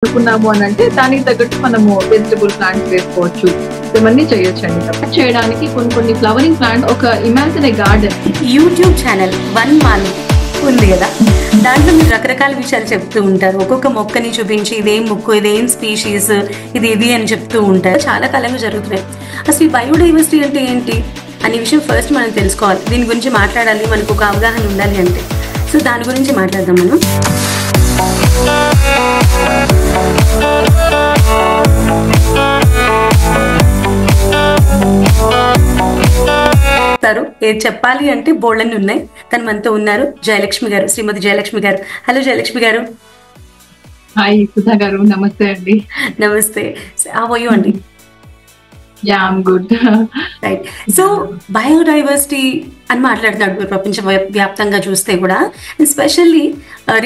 అనుకున్నాము అని అంటే దానికి తగ్గట్టు మనము వెజిటబుల్ ప్లాంట్స్ వేసుకోవచ్చు. ఇవన్నీ చేయొచ్చండి. చేయడానికి కొన్ని ఫ్లవరింగ్ ప్లాంట్ ఒక imagine a garden YouTube channel 1 మాలి ఉంది కదా, దాంట్లో మీరు రకరకాల విషయాలు చెప్తూ ఉంటారు. ఒక్కొక్క మొక్కని చూపించి ఇదేం మొక్క, ఇదేం స్పీషీస్, ఇది అని చెప్తూ ఉంటారు. చాలా కాలంగా జరుగుతున్నాయి. అసలు ఈ బయోడైవర్సిటీ అంటే ఏంటి అనే విషయం ఫస్ట్ మనం తెలుసుకోవాలి. దీని గురించి మాట్లాడాలి, మనకు ఒక అవగాహన ఉండాలి అంటే. సో దాని గురించి మాట్లాడదాం మనం. ఏది చెప్పాలి అంటే బోల్డన్ని ఉన్నాయి. తను మనతో ఉన్నారు జయలక్ష్మి గారు, శ్రీమతి జయలక్ష్మి గారు. హలో జయలక్ష్మి గారు. హాయ్ సుధా గారు, నమస్తే అండి. నమస్తే. హౌ ఆర్ యు అండి? Yeah I'm good. Right. So biodiversity అని మాట్లాడుతున్నాడు ప్రపంచ వ్యాప్తంగా చూస్తే కూడా. స్పెషల్లీ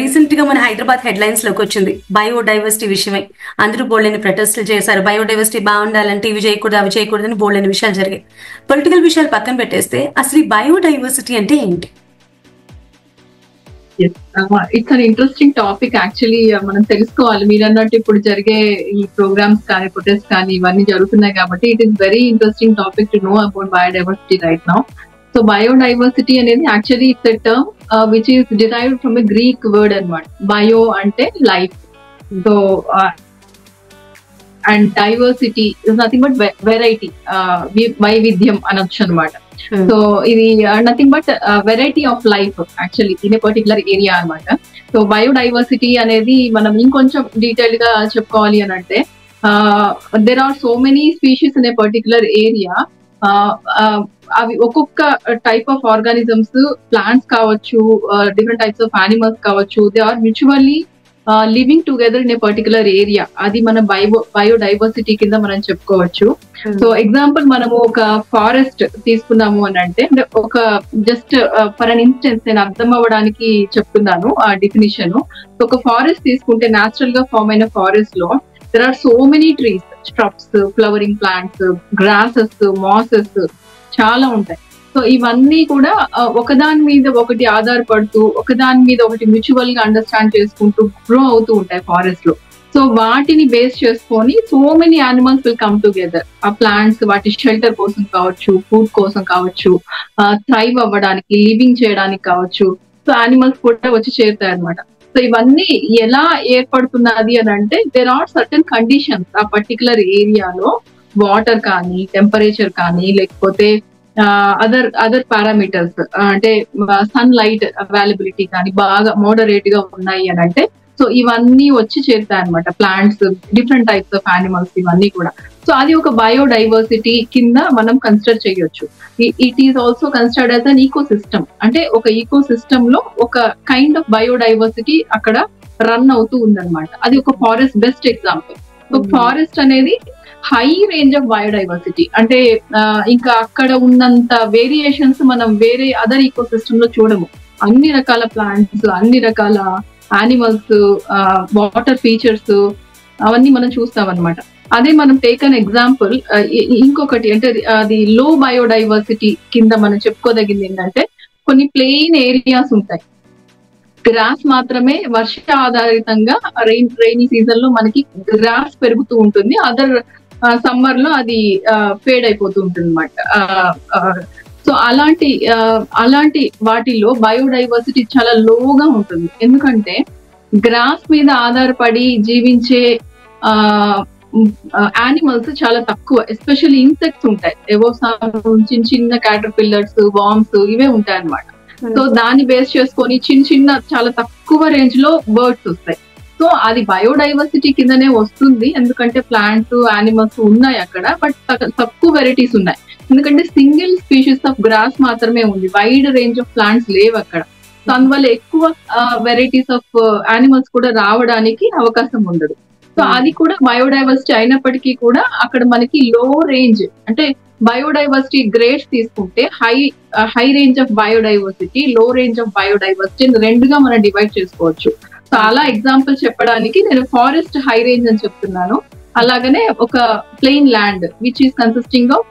రీసెంట్ గా మన హైదరాబాద్ హెడ్లైన్స్ లోకి వచ్చింది బయోడైవర్సిటీ విషయమై. అందరూ బోల్డెని ప్రొటెస్టులు చేశారు. బయోడైవర్సిటీ బాగుండాలంటే ఇవి చేయకూడదు, అవి చేయకూడదు అని బోల్డెని విషయాలు జరిగాయి. పొలిటికల్ విషయాలు పక్కన పెట్టేస్తే అసలు ఈ బయోడైవర్సిటీ అంటే ఏంటి? It's an interesting topic actually. మనం తెలుసుకోవాలి. మీరు అన్నట్టు ఇప్పుడు జరిగే ఈ ప్రోగ్రామ్స్ కానీ ప్రొటెస్ట్ కానీ ఇవన్నీ జరుగుతున్నాయి కాబట్టి it is very interesting topic to know about biodiversity right now. So biodiversity అనేది actually it's a term which is derived from a Greek word అన్నమాట. బయో అంటే life, so and diversity is nothing but variety, వైవిధ్యం అనొచ్చు అనమాట. So ఇది nothing but variety of life actually in a particular area అనమాట. So biodiversity అనేది మనం ఇంకొంచెం డీటెయిల్ గా చెప్పుకోవాలి అని అంటే there are so many species in a particular area. అవి ఒక్కొక్క టైప్ ఆఫ్ ఆర్గానిజమ్స్, ప్లాంట్స్ కావచ్చు, డిఫరెంట్ టైప్స్ ఆఫ్ యానిమల్స్ కావచ్చు, they are mutually living together in a particular area. అది మన బయోడైవర్సిటీ కింద మనం చెప్పుకోవచ్చు. సో ఎగ్జాంపుల్ మనము ఒక ఫారెస్ట్ తీసుకున్నాము అని అంటే ఒక జస్ట్ ఫర్ అన్ ఇన్స్టెన్స్ నేను అర్థం అవ్వడానికి చెప్తున్నాను ఆ డెఫినిషన్. ఒక ఫారెస్ట్ తీసుకుంటే న్యాచురల్ గా ఫార్మ్ అయిన ఫారెస్ట్ లో there are so many trees, shrubs, flowering plants, grasses, mosses చాలా ఉంటాయి. సో ఇవన్నీ కూడా ఒకదాని మీద ఒకటి ఆధారపడుతూ, ఒకదాని మీద ఒకటి మ్యూచువల్ గా అండర్స్టాండ్ చేసుకుంటూ గ్రో అవుతూ ఉంటాయి ఫారెస్ట్ లో. సో వాటిని బేస్ చేసుకొని so many animals will come together. ఆ ప్లాంట్స్ వాటి షెల్టర్ కోసం కావచ్చు, ఫుడ్ కోసం కావచ్చు, థ్రైవ్ అవ్వడానికి, లివింగ్ చేయడానికి కావచ్చు. సో యానిమల్స్ కూడా వచ్చి చేరుతాయి అనమాట. సో ఇవన్నీ ఎలా ఏర్పడుతున్నది అని అంటే దేర్ ఆర్ సర్టన్ కండిషన్స్ ఆ పర్టికులర్ ఏరియాలో. వాటర్ కానీ, టెంపరేచర్ కానీ, లేకపోతే అదర్ పారామీటర్స్ అంటే సన్ లైట్ అవైలబిలిటీ కానీ బాగా మోడరేట్ గా ఉన్నాయి అని అంటే సో ఇవన్నీ వచ్చి చేరుతాయి అనమాట. Plants, different types of animals, ఇవన్నీ కూడా. సో అది ఒక బయోడైవర్సిటీ కింద మనం కన్సిడర్ చేయొచ్చు. It is also considered as an ecosystem. అంటే ఒక ఈకో సిస్టమ్ లో ఒక కైండ్ ఆఫ్ బయోడైవర్సిటీ అక్కడ రన్ అవుతూ ఉందన్నమాట. అది ఒక forest best example. So forest అనేది హై రేంజ్ ఆఫ్ బయోడైవర్సిటీ. అంటే ఇంకా అక్కడ ఉన్నంత వేరియేషన్స్ మనం వేరే అదర్ ఈకో సిస్టమ్ లో చూడము. అన్ని రకాల ప్లాంట్స్, అన్ని రకాల యానిమల్స్, వాటర్ ఫీచర్స్ అవన్నీ మనం చూస్తాం అనమాట. అదే మనం టేక్ అన్ ఎగ్జాంపుల్ ఇంకొకటి అంటే అది లో బయోడైవర్సిటీ కింద మనం చెప్పుకోదగింది ఏంటంటే కొన్ని ప్లెయిన్ ఏరియాస్ ఉంటాయి. గ్రాస్ మాత్రమే వర్ష ఆధారితంగా రైనీ సీజన్ లో మనకి గ్రాస్ పెరుగుతూ ఉంటుంది. అదర్ సమ్మర్ లో అది ఫేడ్ అయిపోతూ ఉంటుంది అనమాట. సో అలాంటి వాటిలో బయోడైవర్సిటీ చాలా లోగా ఉంటుంది. ఎందుకంటే గ్రాస్ మీద ఆధారపడి జీవించే యానిమల్స్ చాలా తక్కువ. ఎస్పెషల్లీ ఇన్సెక్ట్స్ ఉంటాయి, ఏవో చిన్న క్యాటర్పిల్లర్స్, వార్మ్స్ ఇవే ఉంటాయి అనమాట. సో దాన్ని బేస్ చేసుకొని చిన్న చాలా తక్కువ రేంజ్ లో బర్డ్స్ వస్తాయి. సో అది బయోడైవర్సిటీ కిందనే వస్తుంది. ఎందుకంటే ప్లాంట్స్, యానిమల్స్ ఉన్నాయి అక్కడ, బట్ తక్కువ వెరైటీస్ ఉన్నాయి. ఎందుకంటే సింగిల్ స్పీషీస్ ఆఫ్ గ్రాస్ మాత్రమే ఉంది, వైడ్ రేంజ్ ఆఫ్ ప్లాంట్స్ లేవు అక్కడ. సో అందువల్ల ఎక్కువ వెరైటీస్ ఆఫ్ యానిమల్స్ కూడా రావడానికి అవకాశం ఉండదు. సో అది కూడా బయోడైవర్సిటీ అయినప్పటికీ కూడా అక్కడ మనకి లో రేంజ్ అంటే బయోడైవర్సిటీ గ్రేడ్స్ తీసుకుంటే హై రేంజ్ ఆఫ్ బయోడైవర్సిటీ, లో రేంజ్ ఆఫ్ బయోడైవర్సిటీ రెండుగా మనం డివైడ్ చేసుకోవచ్చు. సో అలా ఎగ్జాంపుల్ చెప్పడానికి నేను ఫారెస్ట్ హై రేంజ్ అని చెప్తున్నాను. అలాగనే ఒక plain land which is consisting of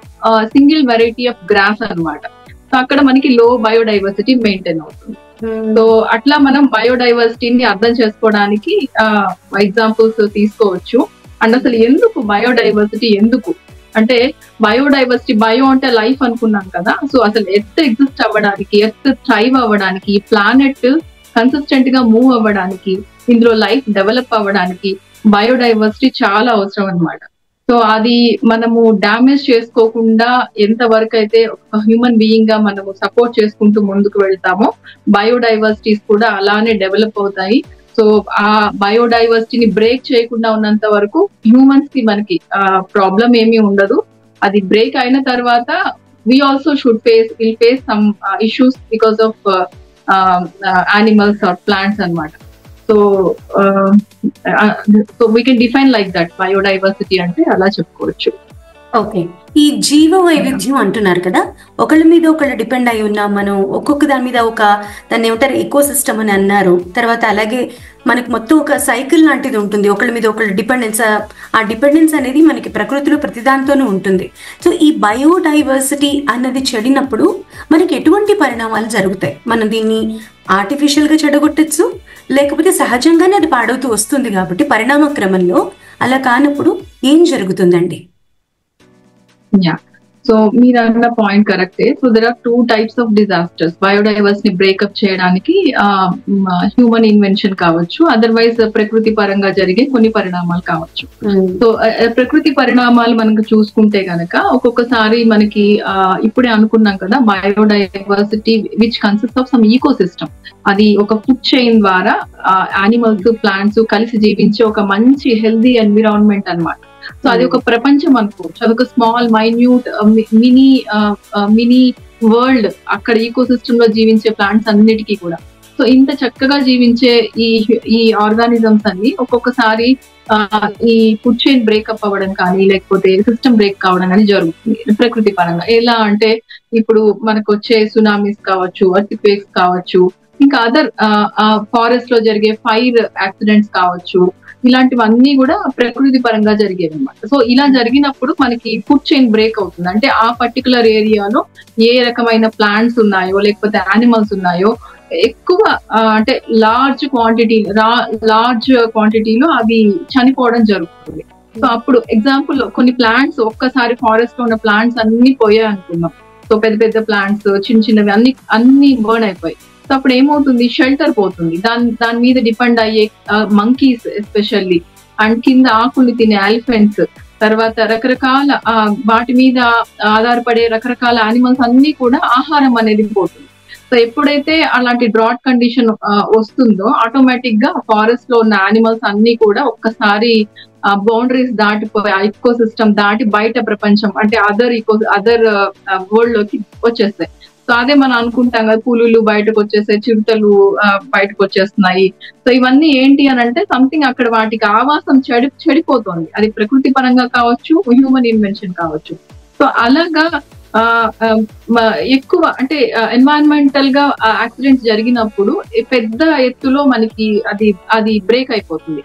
single variety of grass అనమాట. సో అక్కడ మనకి లో బయోడైవర్సిటీ మెయింటైన్ అవుతుంది. సో అట్లా మనం బయోడైవర్సిటీని అర్థం చేసుకోవడానికి ఎగ్జాంపుల్స్ తీసుకోవచ్చు. అండ్ అసలు ఎందుకు బయోడైవర్సిటీ ఎందుకు అంటే, బయోడైవర్సిటీ బయో అంటే లైఫ్ అనుకున్నాం కదా. సో అసలు ఎర్త్ ఎగ్జిస్ట్ అవ్వడానికి, ఎర్త్ థ్రైవ్ అవ్వడానికి, ఈ ప్లానెట్ కన్సిస్టెంట్ గా మూవ్ అవ్వడానికి, ఇందులో లైఫ్ డెవలప్ అవ్వడానికి బయోడైవర్సిటీ చాలా అవసరం అన్నమాట. సో అది మనము డ్యామేజ్ చేసుకోకుండా ఎంత వరకు అయితే ఒక హ్యూమన్ బీయింగ్ గా మనము సపోర్ట్ చేసుకుంటూ ముందుకు వెళ్తామో, బయోడైవర్సిటీస్ కూడా అలానే డెవలప్ అవుతాయి. సో ఆ బయోడైవర్సిటీని బ్రేక్ చేయకుండా ఉన్నంత వరకు హ్యూమన్స్ కి మనకి ప్రాబ్లం ఏమీ ఉండదు. అది బ్రేక్ అయిన తర్వాత we also should face some issues because of animals or plants అన్నమాట. So we can define like that, biodiversity అంటే అలా చెప్పుకోవచ్చు. ఓకే, ఈ జీవ వైవిధ్యం అంటున్నారు కదా, ఒకళ్ళ మీద ఒకళ్ళు డిపెండ్ అయి ఉన్నాం మనం, ఒక్కొక్క దాని మీద దాన్ని ఏమంటారు ఎకో సిస్టమ్ అని అన్నారు. తర్వాత అలాగే మనకు మొత్తం ఒక సైకిల్ లాంటిది ఉంటుంది, ఒకళ్ళ మీద ఒకళ్ళు డిపెండెన్స్. ఆ డిపెండెన్స్ అనేది మనకి ప్రకృతిలో ప్రతిదానితోనూ ఉంటుంది. సో ఈ బయోడైవర్సిటీ అన్నది చెడినప్పుడు మనకి ఎటువంటి పరిణామాలు జరుగుతాయి? మనం దీన్ని ఆర్టిఫిషియల్ గా చెడగొట్టచ్చు, లేకపోతే సహజంగానే అది పాడవుతూ వస్తుంది. కాబట్టి పరిణామ క్రమంలో అలా కానప్పుడు ఏం జరుగుతుందండి? యా, సో మీరు అన్న పాయింట్ కరెక్టే. So there are 2 types of disasters. Biodiversity breakup చేయడానికి హ్యూమన్ ఇన్వెన్షన్ కావచ్చు, అదర్వైజ్ ప్రకృతి పరంగా జరిగే కొన్ని పరిణామాలు కావచ్చు. సో ప్రకృతి పరిణామాలు మనకు చూసుకుంటే గనక ఒక్కొక్కసారి మనకి ఇప్పుడే అనుకున్నాం కదా, biodiversity which consist of some ecosystem. అది ఒక ఫుడ్ చైన్ ద్వారా యానిమల్స్, ప్లాంట్స్ కలిసి జీవించే ఒక మంచి హెల్దీ ఎన్విరాన్మెంట్ అన్నమాట. సో అది ఒక ప్రపంచం అనుకోవచ్చు, అదొక స్మాల్ మైన్యూట్ మినీ వరల్డ్ అక్కడ ఈకో సిస్టమ్ లో జీవించే ప్లాంట్స్ అన్నిటికీ కూడా. సో ఇంత చక్కగా జీవించే ఈ ఆర్గానిజమ్స్ అన్ని ఒక్కొక్కసారి ఈ ఫుడ్ చైన్ బ్రేకప్ అవ్వడం కానీ, లేకపోతే సిస్టమ్ బ్రేక్ కావడం కానీ జరుగుతుంది ప్రకృతి పరంగా. ఎలా అంటే ఇప్పుడు మనకు వచ్చే సునామీస్ కావచ్చు, ఎర్త్క్వేక్స్ కావచ్చు, ఇంకా అదర్ ఫారెస్ట్ లో జరిగే ఫైర్ యాక్సిడెంట్స్ కావచ్చు, ఇలాంటివన్నీ కూడా ప్రకృతి పరంగా జరిగేవి అనమాట. సో ఇలా జరిగినప్పుడు మనకి ఫుడ్ చైన్ బ్రేక్ అవుతుంది. అంటే ఆ పర్టికులర్ ఏరియాలో ఏ రకమైన ప్లాంట్స్ ఉన్నాయో, లేకపోతే యానిమల్స్ ఉన్నాయో, ఎక్కువ అంటే లార్జ్ క్వాంటిటీలో అవి చనిపోవడం జరుగుతుంది. సో అప్పుడు ఎగ్జాంపుల్ కొన్ని ప్లాంట్స్ ఒక్కసారి ఫారెస్ట్ లో ఉన్న ప్లాంట్స్ అన్ని పోయాయి అనుకున్నాం. సో పెద్ద పెద్ద ప్లాంట్స్, చిన్న చిన్నవి అన్ని బర్న్ అయిపోయి. సో అప్పుడు ఏమవుతుంది, షెల్టర్ పోతుంది. దాని మీద డిపెండ్ అయ్యే మంకీస్ ఎస్పెషల్లీ, అండ్ కింద ఆకుల్ని తినే ఎలిఫెంట్స్, తర్వాత రకరకాల వాటి మీద ఆధారపడే రకరకాల యానిమల్స్ అన్ని కూడా ఆహారం అనేది పోతుంది. సో ఎప్పుడైతే అలాంటి డ్రాట్ కండిషన్ వస్తుందో, ఆటోమేటిక్ గా ఫారెస్ట్ లో ఉన్న యానిమల్స్ అన్ని కూడా ఒక్కసారి బౌండరీస్ దాటిపోయి, ఈకో సిస్టమ్ దాటి బయట ప్రపంచం అంటే అదర్ వరల్డ్ లోకి వచ్చేస్తాయి. సో అదే మనం అనుకుంటాం కదా, పులులు బయటకు వచ్చేసాయి, చిరుతలు బయటకు వచ్చేస్తున్నాయి. సో ఇవన్నీ ఏంటి అని అంటే సంథింగ్ అక్కడ వాటికి ఆవాసం చెడిపోతుంది. అది ప్రకృతి పరంగా కావచ్చు, హ్యూమన్ ఇన్వెన్షన్ కావచ్చు. సో అలాగా ఎక్కువ అంటే ఎన్వైరన్మెంటల్ గా యాక్సిడెంట్స్ జరిగినప్పుడు పెద్ద ఎత్తులో మనకి అది బ్రేక్ అయిపోతుంది.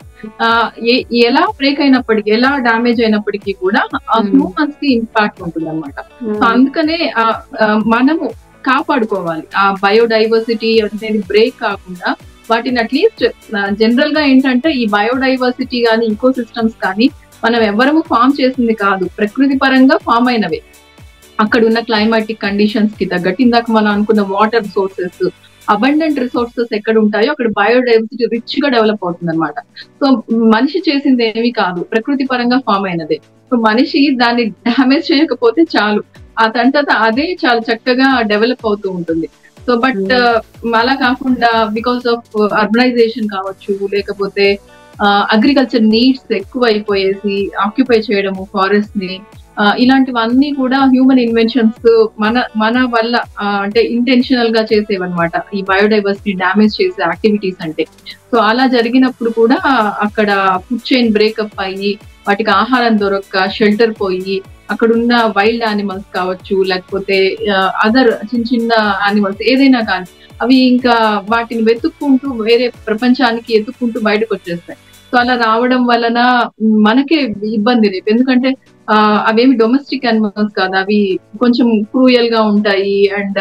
ఎలా బ్రేక్ అయినప్పటికీ, ఎలా డ్యామేజ్ అయినప్పటికీ కూడా హ్యూమన్స్ కి ఇంపాక్ట్ ఉంటుంది అనమాట. సో అందుకనే మనము కాపాడుకోవాలి ఆ బయోడైవర్సిటీ అనేది బ్రేక్ కాకుండా. వాటిని అట్లీస్ట్ జనరల్ గా ఏంటంటే ఈ బయోడైవర్సిటీ కానీ, ఈకో సిస్టమ్స్ కానీ మనం ఎవరము ఫామ్ చేసింది కాదు, ప్రకృతి పరంగా ఫామ్ అయినవే. అక్కడ ఉన్న క్లైమాటిక్ కండిషన్స్ కి తగ్గట్టు, ఇందాక మనం అనుకున్న వాటర్ సోర్సెస్, అబండెంట్ రిసోర్సెస్ ఎక్కడ ఉంటాయో అక్కడ బయోడైవర్సిటీ రిచ్ గా డెవలప్ అవుతుంది అనమాట. సో మనిషి చేసింది ఏమీ కాదు, ప్రకృతి పరంగా ఫామ్ అయినదే. సో మనిషి దాన్ని డ్యామేజ్ చేయకపోతే చాలు, అదే చాలా చక్కగా డెవలప్ అవుతూ ఉంటుంది. సో బట్ అలా కాకుండా బికాస్ ఆఫ్ అర్బనైజేషన్ కావచ్చు, లేకపోతే అగ్రికల్చర్ నీడ్స్ ఎక్కువ అయిపోయేసి ఆక్యుపై చేయడము ఫారెస్ట్ ని, ఇలాంటివన్నీ కూడా హ్యూమన్ ఇన్వెన్షన్స్ మన వల్ల అంటే ఇంటెన్షనల్ గా చేసేవన్నమాట ఈ బయోడైవర్సిటీ డ్యామేజ్ చేసే యాక్టివిటీస్ అంటే. సో అలా జరిగినప్పుడు కూడా అక్కడ ఫుడ్ చైన్ బ్రేకప్ అయ్యి, వాటికి ఆహారం దొరక్క షెల్టర్ పోయి, అక్కడున్న వైల్డ్ యానిమల్స్ కావచ్చు, లేకపోతే అదర్ చిన్న చిన్న యానిమల్స్ ఏదైనా కానీ అవి ఇంకా వాటిని వెతుక్కుంటూ వేరే ప్రపంచానికి ఎత్తుక్కుంటూ బయటకు వచ్చేస్తాయి. సో అలా రావడం వలన మనకే ఇబ్బంది రేపు, ఎందుకంటే అవేమి డొమెస్టిక్ యానిమల్స్ కాదు, అవి కొంచెం క్రూయల్ గా ఉంటాయి. అండ్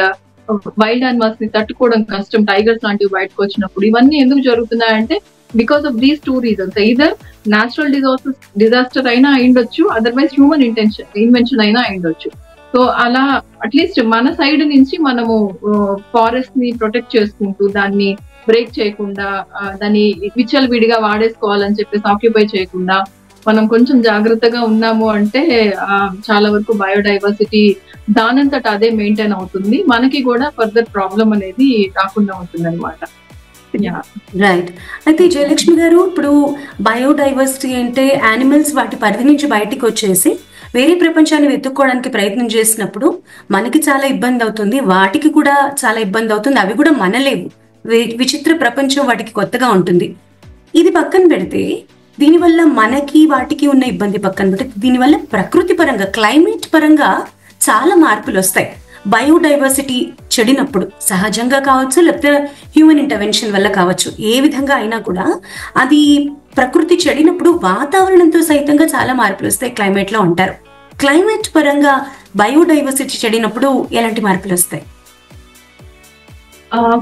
వైల్డ్ యానిమల్స్ ని తట్టుకోవడం కష్టం, టైగర్స్ లాంటివి బయటకు వచ్చినప్పుడు. ఇవన్నీ ఎందుకు జరుగుతున్నాయంటే because of these 2 reasons. Either natural disaster అయినా అయిండొచ్చు, అదర్వైజ్ హ్యూమన్ ఇన్వెన్షన్ అయినా అయిండొచ్చు. సో అలా అట్లీస్ట్ మన సైడ్ నుంచి మనము ఫారెస్ట్ ని ప్రొటెక్ట్ చేసుకుంటూ దాన్ని బ్రేక్ చేయకుండా, దాన్ని విచ్చలవిడిగా వాడేసుకోవాలని చెప్పేసి ఆక్యుపై చేయకుండా మనం కొంచెం జాగ్రత్తగా ఉన్నాము అంటే చాలా వరకు బయోడైవర్సిటీ దానంతట అదే మెయింటైన్ అవుతుంది. మనకి కూడా ఫర్దర్ ప్రాబ్లం అనేది రాకుండా ఉంటుంది అనమాట. రైట్. అయితే జయలక్ష్మి గారు, ఇప్పుడు బయోడైవర్సిటీ అంటే యానిమల్స్ వాటి పరిధి నుంచి బయటికి వచ్చేసి వేరే ప్రపంచాన్ని వెతుక్కోవడానికి ప్రయత్నం చేసినప్పుడు మనకి చాలా ఇబ్బంది అవుతుంది, వాటికి కూడా చాలా ఇబ్బంది అవుతుంది, అవి కూడా మనలేవు, విచిత్ర ప్రపంచం వాటికి కొత్తగా ఉంటుంది. ఇది పక్కన పెడితే దీనివల్ల మనకి వాటికి ఉన్న ఇబ్బంది పక్కన పెడితే దీనివల్ల ప్రకృతి పరంగా, క్లైమేట్ పరంగా చాలా మార్పులు వస్తాయి. బయోడైవర్సిటీ చెడినప్పుడు సహజంగా కావచ్చు, లేకపోతే హ్యూమన్ ఇంటర్వెన్షన్ వల్ల కావచ్చు, ఏ విధంగా అయినా కూడా అది ప్రకృతి చెడినప్పుడు వాతావరణంతో సైతంగా చాలా మార్పులు వస్తాయి క్లైమేట్ లో అంటారు. క్లైమేట్ పరంగా బయోడైవర్సిటీ చెడినప్పుడు ఎలాంటి మార్పులు వస్తాయి?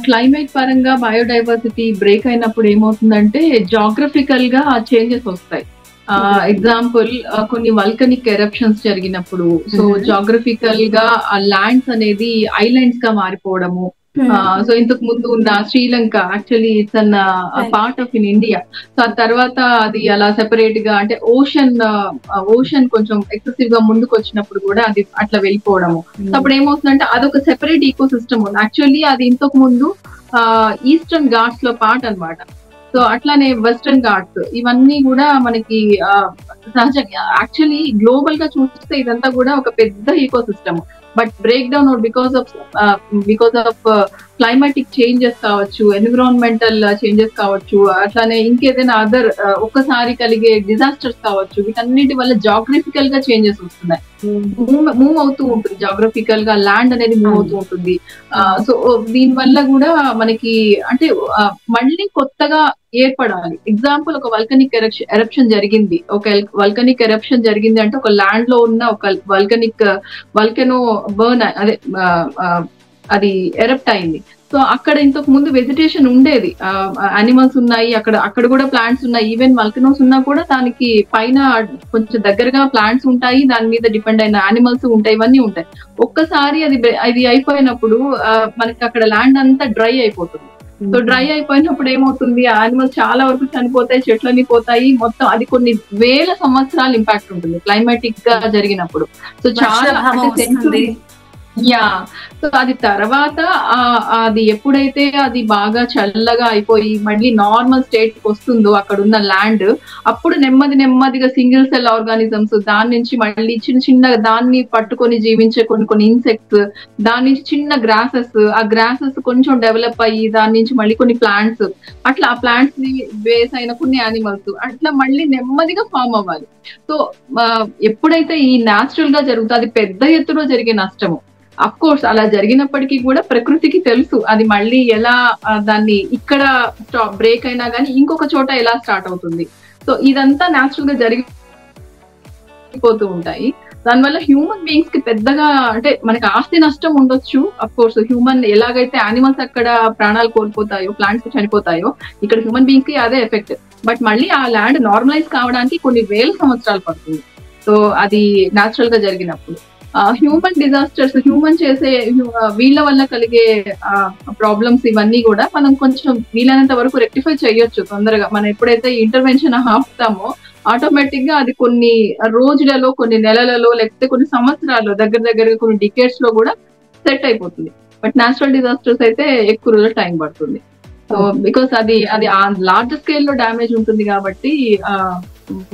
క్లైమేట్ పరంగా బయోడైవర్సిటీ బ్రేక్ అయినప్పుడు ఏమవుతుందంటే జాగ్రఫికల్ గా చేంజెస్ వస్తాయి. ఎగ్జాంపుల్ కొన్ని వల్కనిక్ ఎరప్షన్స్ జరిగినప్పుడు, సో జాగ్రఫికల్ గా ఆ ల్యాండ్స్ అనేది ఐలాండ్స్ గా మారిపోవడము. సో ఇంతకు ముందు ఉన్న Sri Lanka actually it's an part of in India. So ఆ తర్వాత అది అలా సెపరేట్ గా, అంటే ఓషన్ కొంచెం ఎక్సెసివ్ గా ముందుకు వచ్చినప్పుడు కూడా అది అట్లా వెళ్ళిపోవడము. సో అప్పుడు ఏమవుతుందంటే అదొక సెపరేట్ ఈకో సిస్టమ్ ఉంది. యాక్చువల్లీ అది ఇంతకు ముందు ఈస్టర్న్ ఘాట్స్ లో పార్ట్ అన్నమాట. సో అట్లానే వెస్టర్న్ ఘాట్స్ ఇవన్నీ కూడా మనకి సహజంగా యాక్చువల్లీ గ్లోబల్ గా చూస్తే ఇదంతా కూడా ఒక పెద్ద ecosystem. But break down because of climatic changes కావచ్చు, ఎన్విరాన్మెంటల్ చేంజెస్ కావచ్చు, అట్లానే ఇంకేదైనా అదర్ ఒక్కసారి కలిగే డిజాస్టర్స్ కావచ్చు, వీటన్నిటి వల్ల జాగ్రఫికల్ గా చేంజెస్ వస్తున్నాయి. మూవ్ అవుతూ ఉంటుంది జాగ్రఫికల్ గా, ల్యాండ్ అనేది మూవ్ అవుతూ ఉంటుంది. సో దీని వల్ల కూడా మనకి అంటే మళ్ళీ కొత్తగా ఏర్పడాలి. ఎగ్జాంపుల్ ఒక వల్కనిక్ ఎరప్షన్ జరిగింది, వల్కనిక్ ఎరప్షన్ జరిగింది అంటే ఒక ల్యాండ్ లో ఉన్న ఒక వల్కెనో బర్న్ అదే అది ఎరప్ట్ అయింది. సో అక్కడ ఇంతకు ముందు వెజిటేషన్ ఉండేది, యానిమల్స్ ఉన్నాయి, అక్కడ కూడా ప్లాంట్స్ ఉన్నాయి. ఈవెన్ వల్కనోస్ ఉన్నా కూడా దానికి పైన కొంచెం దగ్గరగా ప్లాంట్స్ ఉంటాయి, దాని మీద డిపెండ్ అయిన యానిమల్స్ ఉంటాయి, ఇవన్నీ ఉంటాయి. ఒక్కసారి అది అయిపోయినప్పుడు మనకి అక్కడ ల్యాండ్ అంతా డ్రై అయిపోతుంది. సో డ్రై అయిపోయినప్పుడు ఏమవుతుంది, యానిమల్స్ చాలా వరకు చనిపోతాయి, చెట్లన్నీ పోతాయి, మొత్తం అది కొన్ని వేల సంవత్సరాలు ఇంపాక్ట్ ఉంటుంది క్లైమాటిక్ గా జరిగినప్పుడు. సో చాలా సో అది తర్వాత అది ఎప్పుడైతే అది బాగా చల్లగా అయిపోయి మళ్ళీ నార్మల్ స్టేట్ కి వస్తుందో అక్కడ ఉన్న ల్యాండ్, అప్పుడు నెమ్మదిగా సింగిల్ సెల్ ఆర్గానిజమ్స్, దాని నుంచి మళ్ళీ చిన్న దాన్ని పట్టుకొని జీవించే కొన్ని ఇన్సెక్ట్స్, దాని నుంచి చిన్న గ్రాసెస్, ఆ గ్రాసెస్ కొంచెం డెవలప్ అయ్యి దాని నుంచి మళ్ళీ కొన్ని ప్లాంట్స్, అట్లా ఆ ప్లాంట్స్ ని బేస్ అయిన కొన్ని యానిమల్స్, అట్లా మళ్ళీ నెమ్మదిగా ఫామ్ అవ్వాలి. సో ఎప్పుడైతే ఈ న్యాచురల్ గా జరుగుతుంది, అది పెద్ద ఎత్తులో జరిగే నష్టము. అఫ్ కోర్స్ అలా జరిగినప్పటికీ కూడా ప్రకృతికి తెలుసు అది మళ్ళీ ఎలా దాన్ని ఇక్కడ బ్రేక్ అయినా కానీ ఇంకొక చోట ఎలా స్టార్ట్ అవుతుంది. సో ఇదంతా న్యాచురల్ గా జరిగిపోతూ ఉంటాయి. దానివల్ల హ్యూమన్ బీయింగ్స్ కి పెద్దగా అంటే మనకి ఆస్తి నష్టం ఉండొచ్చు. అఫ్ కోర్స్ హ్యూమన్ ఎలాగైతే యానిమల్స్ అక్కడ ప్రాణాలు కోల్పోతాయో, ప్లాంట్స్ చనిపోతాయో, ఇక్కడ హ్యూమన్ బీయింగ్స్ కి అదే ఎఫెక్ట్. బట్ మళ్ళీ ఆ ల్యాండ్ నార్మలైజ్ కావడానికి కొన్ని వేల సంవత్సరాలు పడుతుంది. సో అది న్యాచురల్ గా జరిగినప్పుడు. హ్యూమన్ డిజాస్టర్స్, హ్యూమన్ చేసే వీళ్ళ వల్ల కలిగే ప్రాబ్లమ్స్ ఇవన్నీ కూడా మనం కొంచెం వీలైనంత వరకు రెక్టిఫై చేయొచ్చు తొందరగా. మనం ఎప్పుడైతే ఇంటర్వెన్షన్ ఆపుతామో ఆటోమేటిక్ గా అది కొన్ని రోజులలో, కొన్ని నెలలలో, లేకపోతే కొన్ని సంవత్సరాలు, దగ్గరగా కొన్ని డికేట్స్ లో కూడా సెట్ అయిపోతుంది. బట్ న్యాచురల్ డిజాస్టర్స్ అయితే ఎక్కువ రోజులు టైం పడుతుంది. సో బికాస్ అది లార్జ్ స్కేల్ లో డ్యామేజ్ ఉంటుంది కాబట్టి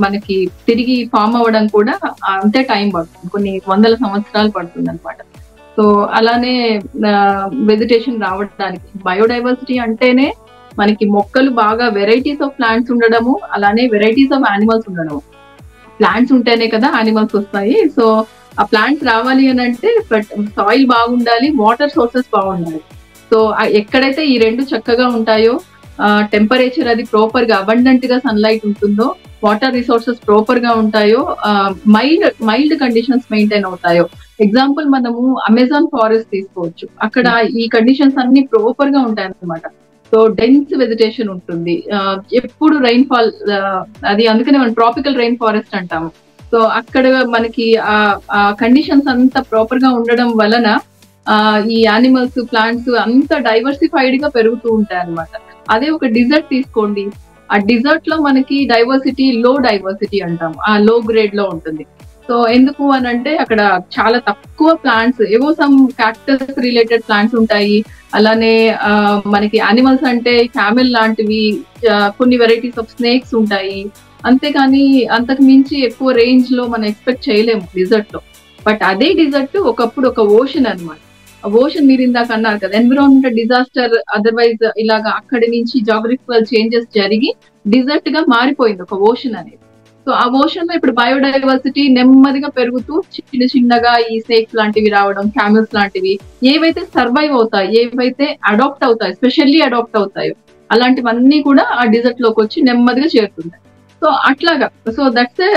మనకి తిరిగి ఫామ్ అవ్వడం కూడా అంతే టైం పడుతుంది, కొన్ని వందల సంవత్సరాలు పడుతుంది అనమాట. సో అలానే వెజిటేషన్ రావడానికి, బయోడైవర్సిటీ అంటేనే మనకి మొక్కలు బాగా వెరైటీస్ ఆఫ్ ప్లాంట్స్ ఉండడము, అలానే వెరైటీస్ ఆఫ్ యానిమల్స్ ఉండడము. ప్లాంట్స్ ఉంటేనే కదా యానిమల్స్ వస్తాయి. సో ఆ ప్లాంట్స్ రావాలి అని అంటే సాయిల్ బాగుండాలి, వాటర్ సోర్సెస్ బాగుండాలి. సో ఎక్కడైతే ఈ రెండు చక్కగా ఉంటాయో, టెంపరేచర్ అది ప్రాపర్ గా అబండెంట్ గా సన్లైట్ ఉంటుందో, వాటర్ రిసోర్సెస్ ప్రాపర్ గా ఉంటాయో, మైల్డ్ కండిషన్స్ మెయింటైన్ అవుతాయో. ఎగ్జాంపుల్ మనము అమెజాన్ ఫారెస్ట్ తీసుకోవచ్చు. అక్కడ ఈ కండిషన్స్ అన్ని ప్రాపర్ గా ఉంటాయి అన్నమాట. సో డెన్స్ వెజిటేషన్ ఉంటుంది, ఎప్పుడు రైన్ ఫాల్, అది అందుకనే మనం ట్రాపికల్ రైన్ ఫారెస్ట్ అంటాము. సో అక్కడ మనకి ఆ కండిషన్స్ అంతా ప్రాపర్ గా ఉండడం వలన ఈ యానిమల్స్, ప్లాంట్స్ అంత డైవర్సిఫైడ్ గా పెరుగుతూ ఉంటాయి అన్నమాట. అదే ఒక డిజర్ట్ తీసుకోండి, ఆ డిజర్ట్ లో మనకి డైవర్సిటీ లో డైవర్సిటీ అంటాం, ఆ లో గ్రేడ్ లో ఉంటుంది. సో ఎందుకు అని అంటే అక్కడ చాలా తక్కువ ప్లాంట్స్, ఏవో సమ్ క్యాక్టస్ రిలేటెడ్ ప్లాంట్స్ ఉంటాయి. అలానే మనకి యానిమల్స్ అంటే క్యామెల్ లాంటివి, కొన్ని వెరైటీస్ ఆఫ్ స్నేక్స్ ఉంటాయి. అంతేకాని అంతకు మించి ఎక్కువ రేంజ్ లో మనం ఎక్స్పెక్ట్ చేయలేము డిజర్ట్ లో. బట్ అదే డిజర్ట్ ఒకప్పుడు ఒక ఓషన్ అనమాట. ఓషన్ మీరు ఇందాక అన్నారు కదా, ఎన్విరాన్మెంటల్ డిజాస్టర్ అదర్వైజ్ ఇలాగా అక్కడి నుంచి జాగ్రఫికల్ చేంజెస్ జరిగి డిజర్ట్ గా మారిపోయింది ఒక ఓషన్ అనేది. సో ఆ ఓషన్ లో ఇప్పుడు బయోడైవర్సిటీ నెమ్మదిగా పెరుగుతూ చిన్న చిన్నగా ఈ స్నేక్స్ లాంటివి రావడం, క్యామెల్స్ లాంటివి ఏవైతే సర్వైవ్ అవుతాయి, ఏవైతే అడాప్ట్ అవుతాయి, స్పెషల్లీ అడాప్ట్ అవుతాయో అలాంటివన్నీ కూడా ఆ డిజర్ట్ లోకి వచ్చి నెమ్మదిగా చేరుతుంటాయి. సో అట్లాగా, సో దట్స్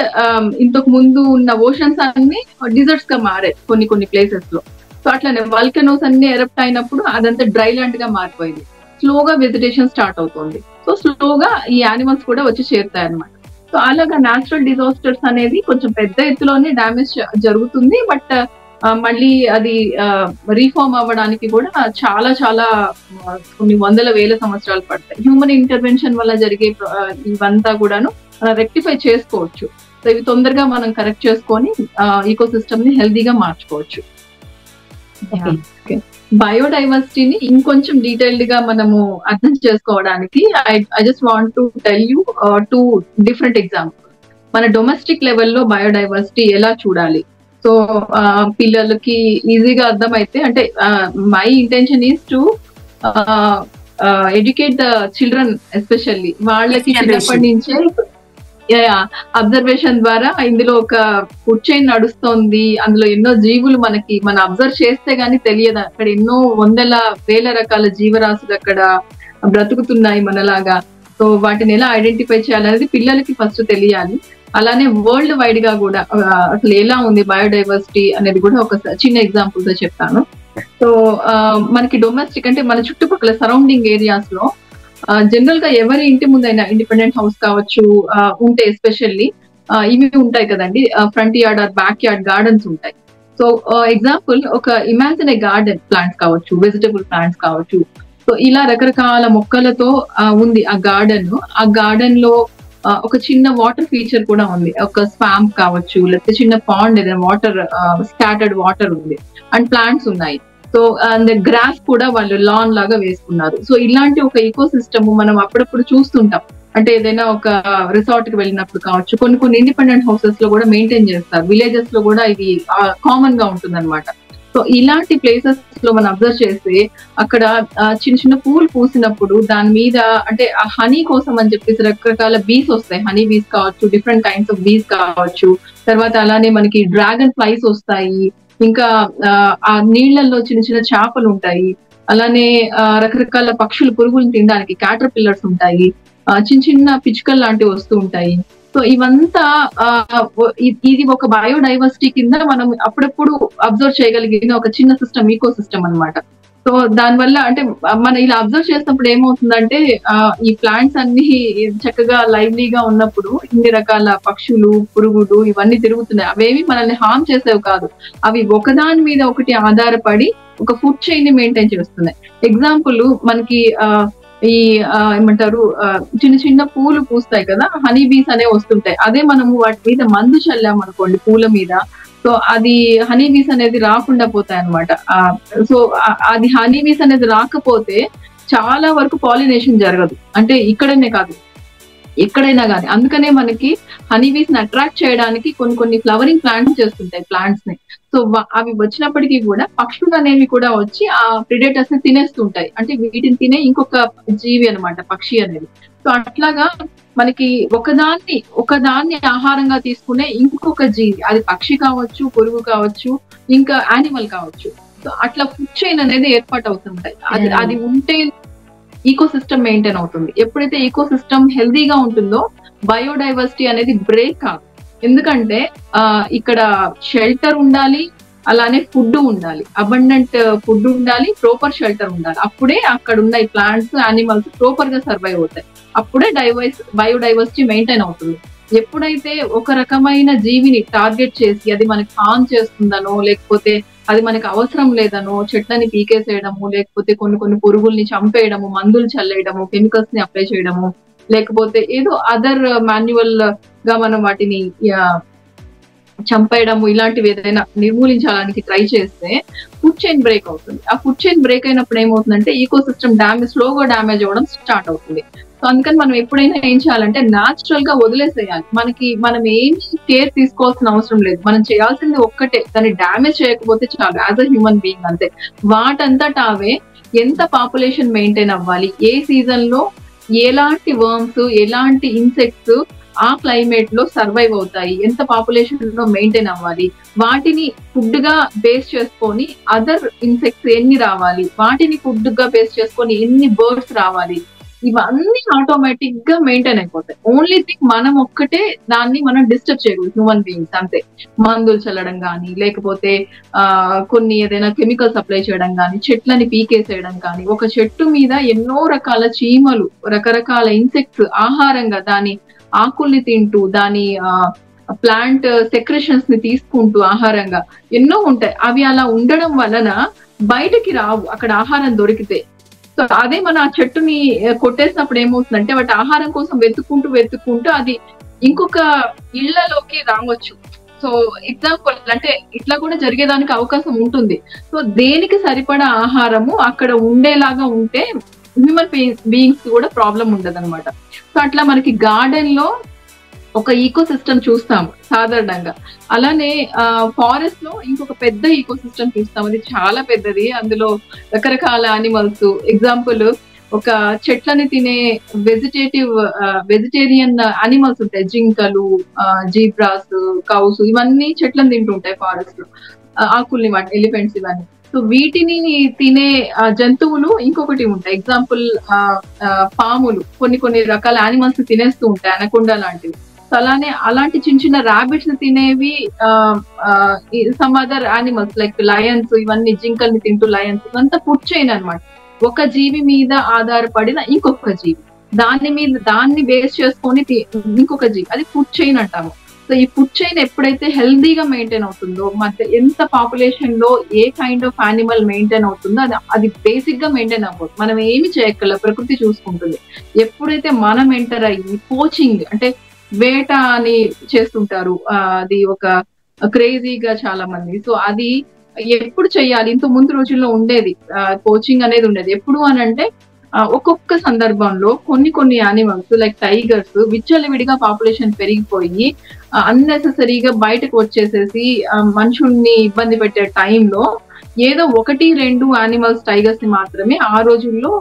ఇంతకు ముందు ఉన్న ఓషన్స్ అన్ని డిజర్ట్స్ గా మారాయి కొన్ని కొన్ని ప్లేసెస్ లో. సో అట్లానే వల్కనోస్ అన్ని ఎరప్ట్ అయినప్పుడు అదంతా డ్రై ల్యాండ్ గా మారిపోయింది. స్లోగా వెజిటేషన్ స్టార్ట్ అవుతుంది. సో స్లోగా ఈ యానిమల్స్ కూడా వచ్చి చేరుతాయి అనమాట. సో అలాగా న్యాచురల్ డిజాస్టర్స్ అనేది కొంచెం పెద్ద ఎత్తులోనే డ్యామేజ్ జరుగుతుంది. బట్ మళ్ళీ అది రీఫార్మ్ అవ్వడానికి కూడా చాలా చాలా కొన్ని వందల వేల సంవత్సరాలు పడతాయి. హ్యూమన్ ఇంటర్వెన్షన్ వల్ల జరిగే ఇవంతా కూడాను రెక్టిఫై చేసుకోవచ్చు. సో ఇవి తొందరగా మనం కరెక్ట్ చేసుకొని ఈకో సిస్టమ్ ని హెల్దీగా మార్చుకోవచ్చు. బయోడైవర్సిటీని ఇంకొంచెం డీటెయిల్డ్ గా మనము అర్థం చేసుకోవడానికి I just want to tell you 2 different example. మన డొమెస్టిక్ లెవెల్లో బయోడైవర్సిటీ ఎలా చూడాలి, సో పిల్లలకి ఈజీగా అర్థమైతే, అంటే my intention is to educate the children, especially వాళ్ళకి చిన్నప్పటి నుంచే అబ్జర్వేషన్ ద్వారా ఇందులో ఒక ఫుడ్ చైన్ నడుస్తోంది, అందులో ఎన్నో జీవులు మనం అబ్జర్వ్ చేస్తే గానీ తెలియదు. అక్కడ ఎన్నో వందల వేల రకాల జీవరాశులు అక్కడ బ్రతుకుతున్నాయి మనలాగా. సో వాటిని ఎలా ఐడెంటిఫై చేయాలనేది పిల్లలకి ఫస్ట్ తెలియాలి. అలానే వరల్డ్ వైడ్ గా కూడా అసలు ఎలా ఉంది బయోడైవర్సిటీ అనేది కూడా ఒక చిన్న ఎగ్జాంపుల్ తో చెప్తాను. సో మనకి డొమెస్టిక్ అంటే మన చుట్టుపక్కల సరౌండింగ్ ఏరియాస్ లో జనరల్ గా ఎవరి ఇంటి ముందైనా ఇండిపెండెంట్ హౌస్ కావచ్చు ఉంటే ఎస్పెషల్లీ ఇవి ఉంటాయి కదండి, front yard or back yard gardens ఉంటాయి. సో ఎగ్జాంపుల్ ఒక ఇమాజిన్ ఏ గార్డెన్, ప్లాంట్స్ కావచ్చు, వెజిటబుల్ ప్లాంట్స్ కావచ్చు. సో ఇలా రకరకాల మొక్కలతో ఉంది ఆ గార్డెన్. ఆ గార్డెన్ లో ఒక చిన్న వాటర్ ఫీచర్ కూడా ఉంది, ఒక స్వాంప్ కావచ్చు, లేకపోతే చిన్న పాండ్, ఏదైనా వాటర్ స్కాటర్డ్ వాటర్ ఉంది, అండ్ ప్లాంట్స్ ఉన్నాయి. సో అండ్ గ్రాస్ కూడా వాళ్ళు లాన్ లాగా వేసుకున్నారు. సో ఇలాంటి ఒక ఈకో సిస్టమ్ మనం అప్పుడప్పుడు చూస్తుంటాం. అంటే ఏదైనా ఒక రిసార్ట్ కి వెళ్ళినప్పుడు కావచ్చు, కొన్ని కొన్ని ఇండిపెండెంట్ హౌసెస్ లో కూడా మెయింటైన్ చేస్తారు, విలేజెస్ లో కూడా ఇది కామన్ గా ఉంటుంది అనమాట. సో ఇలాంటి ప్లేసెస్ లో మనం అబ్జర్వ్ చేస్తే అక్కడ చిన్న చిన్న పూలు పూసినప్పుడు దాని మీద, అంటే ఆ హనీ కోసం అని చెప్పేసి రకరకాల బీస్ వస్తాయి, హనీ బీస్ కావచ్చు, డిఫరెంట్ కైండ్స్ ఆఫ్ బీస్ కావచ్చు. తర్వాత అలానే మనకి డ్రాగన్ ఫ్లైస్ వస్తాయి, ఇంకా ఆ నీళ్లలో చిన్న చిన్న చేపలు ఉంటాయి. అలానే రకరకాల పక్షులు, పురుగులు తినడానికి క్యాటర్ పిల్లర్స్ ఉంటాయి, చిన్న చిన్న పిచ్చుకలు లాంటివి వస్తూ ఉంటాయి. సో ఇవంతా ఇది ఒక బయోడైవర్సిటీ కింద మనం అప్పుడప్పుడు అబ్జర్వ్ చేయగలిగిన ఒక చిన్న సిస్టమ్, ఈకో సిస్టమ్ అనమాట. సో దానివల్ల అంటే మనం ఇలా అబ్జర్వ్ చేసినప్పుడు ఏమవుతుందంటే ఈ ప్లాంట్స్ అన్ని చక్కగా లైవ్లీగా ఉన్నప్పుడు ఇన్ని రకాల పక్షులు, పురుగులు ఇవన్నీ తిరుగుతున్నాయి. అవేవి మనల్ని హార్మ్ చేసేవి కాదు, అవి ఒకదాని మీద ఒకటి ఆధారపడి ఒక ఫుడ్ చైన్ ని మెయింటైన్ చేస్తున్నాయి. ఎగ్జాంపుల్ మనకి ఈ ఏమంటారు, చిన్న చిన్న పూలు పూస్తాయి కదా, హనీ బీస్ అనేవి వస్తుంటాయి. అదే మనము వాటి మీద మందు చల్లాం అనుకోండి పూల మీద, సో అది హనీ బీస్ అనేది రాకుండా పోతాయి అనమాట. సో అది హనీ బీస్ అనేది రాకపోతే చాలా వరకు పాలినేషన్ జరగదు, అంటే ఇక్కడనే కాదు ఎక్కడైనా కానీ. అందుకనే మనకి హనీ బీస్ ని అట్రాక్ట్ చేయడానికి కొన్ని కొన్ని ఫ్లవరింగ్ ప్లాంట్స్ చేస్తుంటాయి ప్లాంట్స్ ని. సో అవి వచ్చినప్పటికీ కూడా పక్షులు అనేవి కూడా వచ్చి ఆ ప్రిడేటర్స్ ని తినేస్తుంటాయి, అంటే వీటిని తినే ఇంకొక జీవి అనమాట పక్షి అనేది. సో అట్లాగా మనకి ఒకదాన్ని ఆహారంగా తీసుకునే ఇంకొక జీవి, అది పక్షి కావచ్చు, పురుగు కావచ్చు, ఇంకా యానిమల్ కావచ్చు. సో అట్లా ఫుడ్ చైన్ అనేది ఏర్పాటు అవుతుంటాయి. అది ఉంటే ఈకో సిస్టమ్ మెయింటైన్ అవుతుంది. ఎప్పుడైతే ఈకో సిస్టమ్ హెల్దీగా ఉంటుందో బయోడైవర్సిటీ అనేది బ్రేక్ కాదు. ఎందుకంటే ఇక్కడ షెల్టర్ ఉండాలి, అలానే ఫుడ్ ఉండాలి, అబండెంట్ ఫుడ్ ఉండాలి, ప్రాపర్ షెల్టర్ ఉండాలి. అప్పుడే అక్కడ ఉన్న ఈ ప్లాంట్స్, యానిమల్స్ ప్రాపర్ గా సర్వైవ్ అవుతాయి. అప్పుడే బయోడైవర్సిటీ మెయింటైన్ అవుతుంది. ఎప్పుడైతే ఒక రకమైన జీవిని టార్గెట్ చేసి అది మనకి హార్మ్ చేస్తుందనో, లేకపోతే అది మనకి అవసరం లేదనో చెట్లని పీకేసేయడము, లేకపోతే కొన్ని పురుగుల్ని చంపేయడము, మందులు చల్లేయడము, కెమికల్స్ ని అప్లై చేయడము, లేకపోతే ఏదో అదర్ మాన్యువల్ గా మనం వాటిని చంపేయడము, ఇలాంటివి ఏదైనా నిర్మూలించడానికి ట్రై చేస్తే ఫుడ్ చైన్ బ్రేక్ అవుతుంది. ఆ ఫుడ్ చైన్ బ్రేక్ అయినప్పుడు ఏమవుతుందంటే ఈకో సిస్టమ్ స్లోగా డ్యామేజ్ అవ్వడం స్టార్ట్ అవుతుంది. సో అందుకని మనం ఎప్పుడైనా ఏం చేయాలంటే న్యాచురల్ గా వదిలేసేయాలి. మనం ఏమి కేర్ తీసుకోవాల్సిన అవసరం లేదు. మనం చేయాల్సింది ఒక్కటే, దాన్ని డ్యామేజ్ చేయకపోతే చాలు, యాజ్ అ హ్యూమన్ బీయింగ్ అంతే. వాటంతటా అవే ఎంత పాపులేషన్ మెయింటైన్ అవ్వాలి, ఏ సీజన్ లో ఎలాంటి వర్మ్స్, ఎలాంటి ఇన్సెక్ట్స్ ఆ క్లైమేట్ లో సర్వైవ్ అవుతాయి, ఎంత పాపులేషన్ లో మెయింటైన్ అవ్వాలి, వాటిని ఫుడ్ గా బేస్ చేసుకొని అదర్ ఇన్సెక్ట్స్ ఎన్ని రావాలి, వాటిని ఫుడ్ గా బేస్ చేసుకొని ఎన్ని బర్డ్స్ రావాలి, ఇవన్నీ ఆటోమేటిక్ గా మెయింటైన్ అయిపోతాయి. ఓన్లీ థింగ్ మనం ఒక్కటే దాన్ని మనం డిస్టర్బ్ చేయకూడదు హ్యూమన్ బీయింగ్స్ అంతే. మందులు చల్లడం కానీ, లేకపోతే కొన్ని ఏదైనా కెమికల్స్ అప్లై చేయడం కానీ, చెట్లని పీకేసేయడం కానీ, ఒక చెట్టు మీద ఎన్నో రకాల చీమలు, రకరకాల ఇన్సెక్ట్స్ ఆహారంగా దాని ఆకుల్ని తింటూ, దాని ప్లాంట్ సెక్రెషన్స్ ని తీసుకుంటూ ఆహారంగా ఎన్నో ఉంటాయి. అవి అలా ఉండడం వలన బయటకి రావు అక్కడ ఆహారం దొరికితే. సో అదే మన ఆ చెట్టుని కొట్టేసినప్పుడు ఏమవుతుందంటే వాటి ఆహారం కోసం వెతుక్కుంటూ అది ఇంకొక ఇళ్లలోకి రావచ్చు. సో ఎగ్జాంపుల్ అంటే ఇట్లా కూడా జరిగేదానికి అవకాశం ఉంటుంది. సో దేనికి సరిపడా ఆహారము అక్కడ ఉండేలాగా ఉంటే హ్యూమన్ బీయింగ్స్ కూడా ప్రాబ్లం ఉండదు అనమాట. సో అట్లా మనకి గార్డెన్ లో ఒక ఈకో సిస్టమ్ చూస్తాం సాధారణంగా. అలానే ఫారెస్ట్ లో ఇంకొక పెద్ద ఈకో సిస్టమ్ చూస్తాం, అది చాలా పెద్దది. అందులో రకరకాల యానిమల్స్, ఎగ్జాంపుల్ ఒక చెట్లని తినే వెజిటేరియన్ యానిమల్స్ ఉంటాయి, జింకలు, జీబ్రాస్, కౌస్, ఇవన్నీ చెట్లను తింటుంటాయి ఫారెస్ట్ లో, ఆకుల్ని, ఎలిఫెంట్స్ ఇవన్నీ. సో వీటిని తినే జంతువులు ఇంకొకటి ఉంటాయి, ఎగ్జాంపుల్ పాములు, కొన్ని రకాల యానిమల్స్ తినేస్తూ ఉంటాయి, అనకొండ లాంటివి. సో అలాంటి చిన్న ర్యాబిట్స్ ని తినేవి some other animals like Lions, ఇవన్నీ జింకల్ని తింటూ లయన్స్, ఇవంతా ఫుడ్ చైన్ అనమాట. ఒక జీవి మీద ఆధారపడిన ఇంకొక జీవి, దాన్ని బేస్ చేసుకొని ఇంకొక జీవి, అది ఫుడ్ చైన్ అంటాము. సో ఈ ఫుడ్ చైన్ ఎప్పుడైతే హెల్దీగా మెయింటైన్ అవుతుందో, మధ్య ఎంత పాపులేషన్ లో ఏ కైండ్ ఆఫ్ యానిమల్ మెయింటైన్ అవుతుందో అది బేసిక్ గా మెయింటైన్ అవ్వదు. మనం ఏమి చేయక్కర్లేదు, ప్రకృతి చూసుకుంటుంది. ఎప్పుడైతే మనం ఎంటర్ అయ్యి పోచింగ్ అంటే వేట అని చేస్తుంటారు, అది ఒక క్రేజీగా చాలా మంది. సో అది ఎప్పుడు చెయ్యాలి, ఇంత ముందు రోజుల్లో ఉండేది పోచింగ్ అనేది ఉండేది. ఎప్పుడు అని అంటే ఒక్కొక్క సందర్భంలో కొన్ని యానిమల్స్ లైక్ టైగర్స్ విచ్చలవిడిగా పాపులేషన్ పెరిగిపోయి అన్నెసెసరీగా బయటకు వచ్చేసేసి మనుషుల్ని ఇబ్బంది పెట్టే టైంలో ఏదో 1-2 యానిమల్స్, టైగర్స్ ని మాత్రమే ఆ రోజుల్లో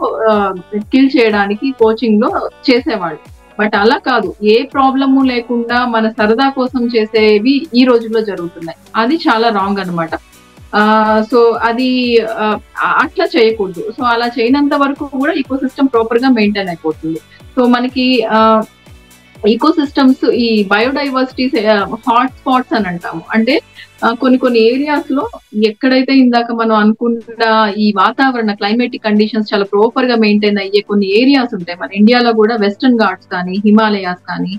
కిల్ చేయడానికి కోచింగ్ లో చేసేవాళ్ళు. బట్ అలా కాదు, ఏ ప్రాబ్లము లేకుండా మన సరదా కోసం చేసేవి ఈ రోజుల్లో జరుగుతున్నాయి. అది చాలా రాంగ్ అనమాట. సో అది అట్లా చేయకూడదు. సో అలా చేయనంత వరకు కూడా ఈకో సిస్టమ్ ప్రాపర్ గా మెయింటైన్ అయిపోతుంది. సో మనకి ఈకో సిస్టమ్స్, ఈ బయోడైవర్సిటీ హాట్ స్పాట్స్ అని అంటాము. అంటే కొన్ని ఏరియాస్ లో ఎక్కడైతే ఇందాక మనం అనుకున్న ఈ వాతావరణ క్లైమేటిక్ కండిషన్స్ చాలా ప్రాపర్ గా మెయింటైన్ అయ్యే కొన్ని ఏరియాస్ ఉంటాయి. మన ఇండియాలో కూడా వెస్టర్న్ ఘాట్స్ కానీ, హిమాలయాస్ కానీ,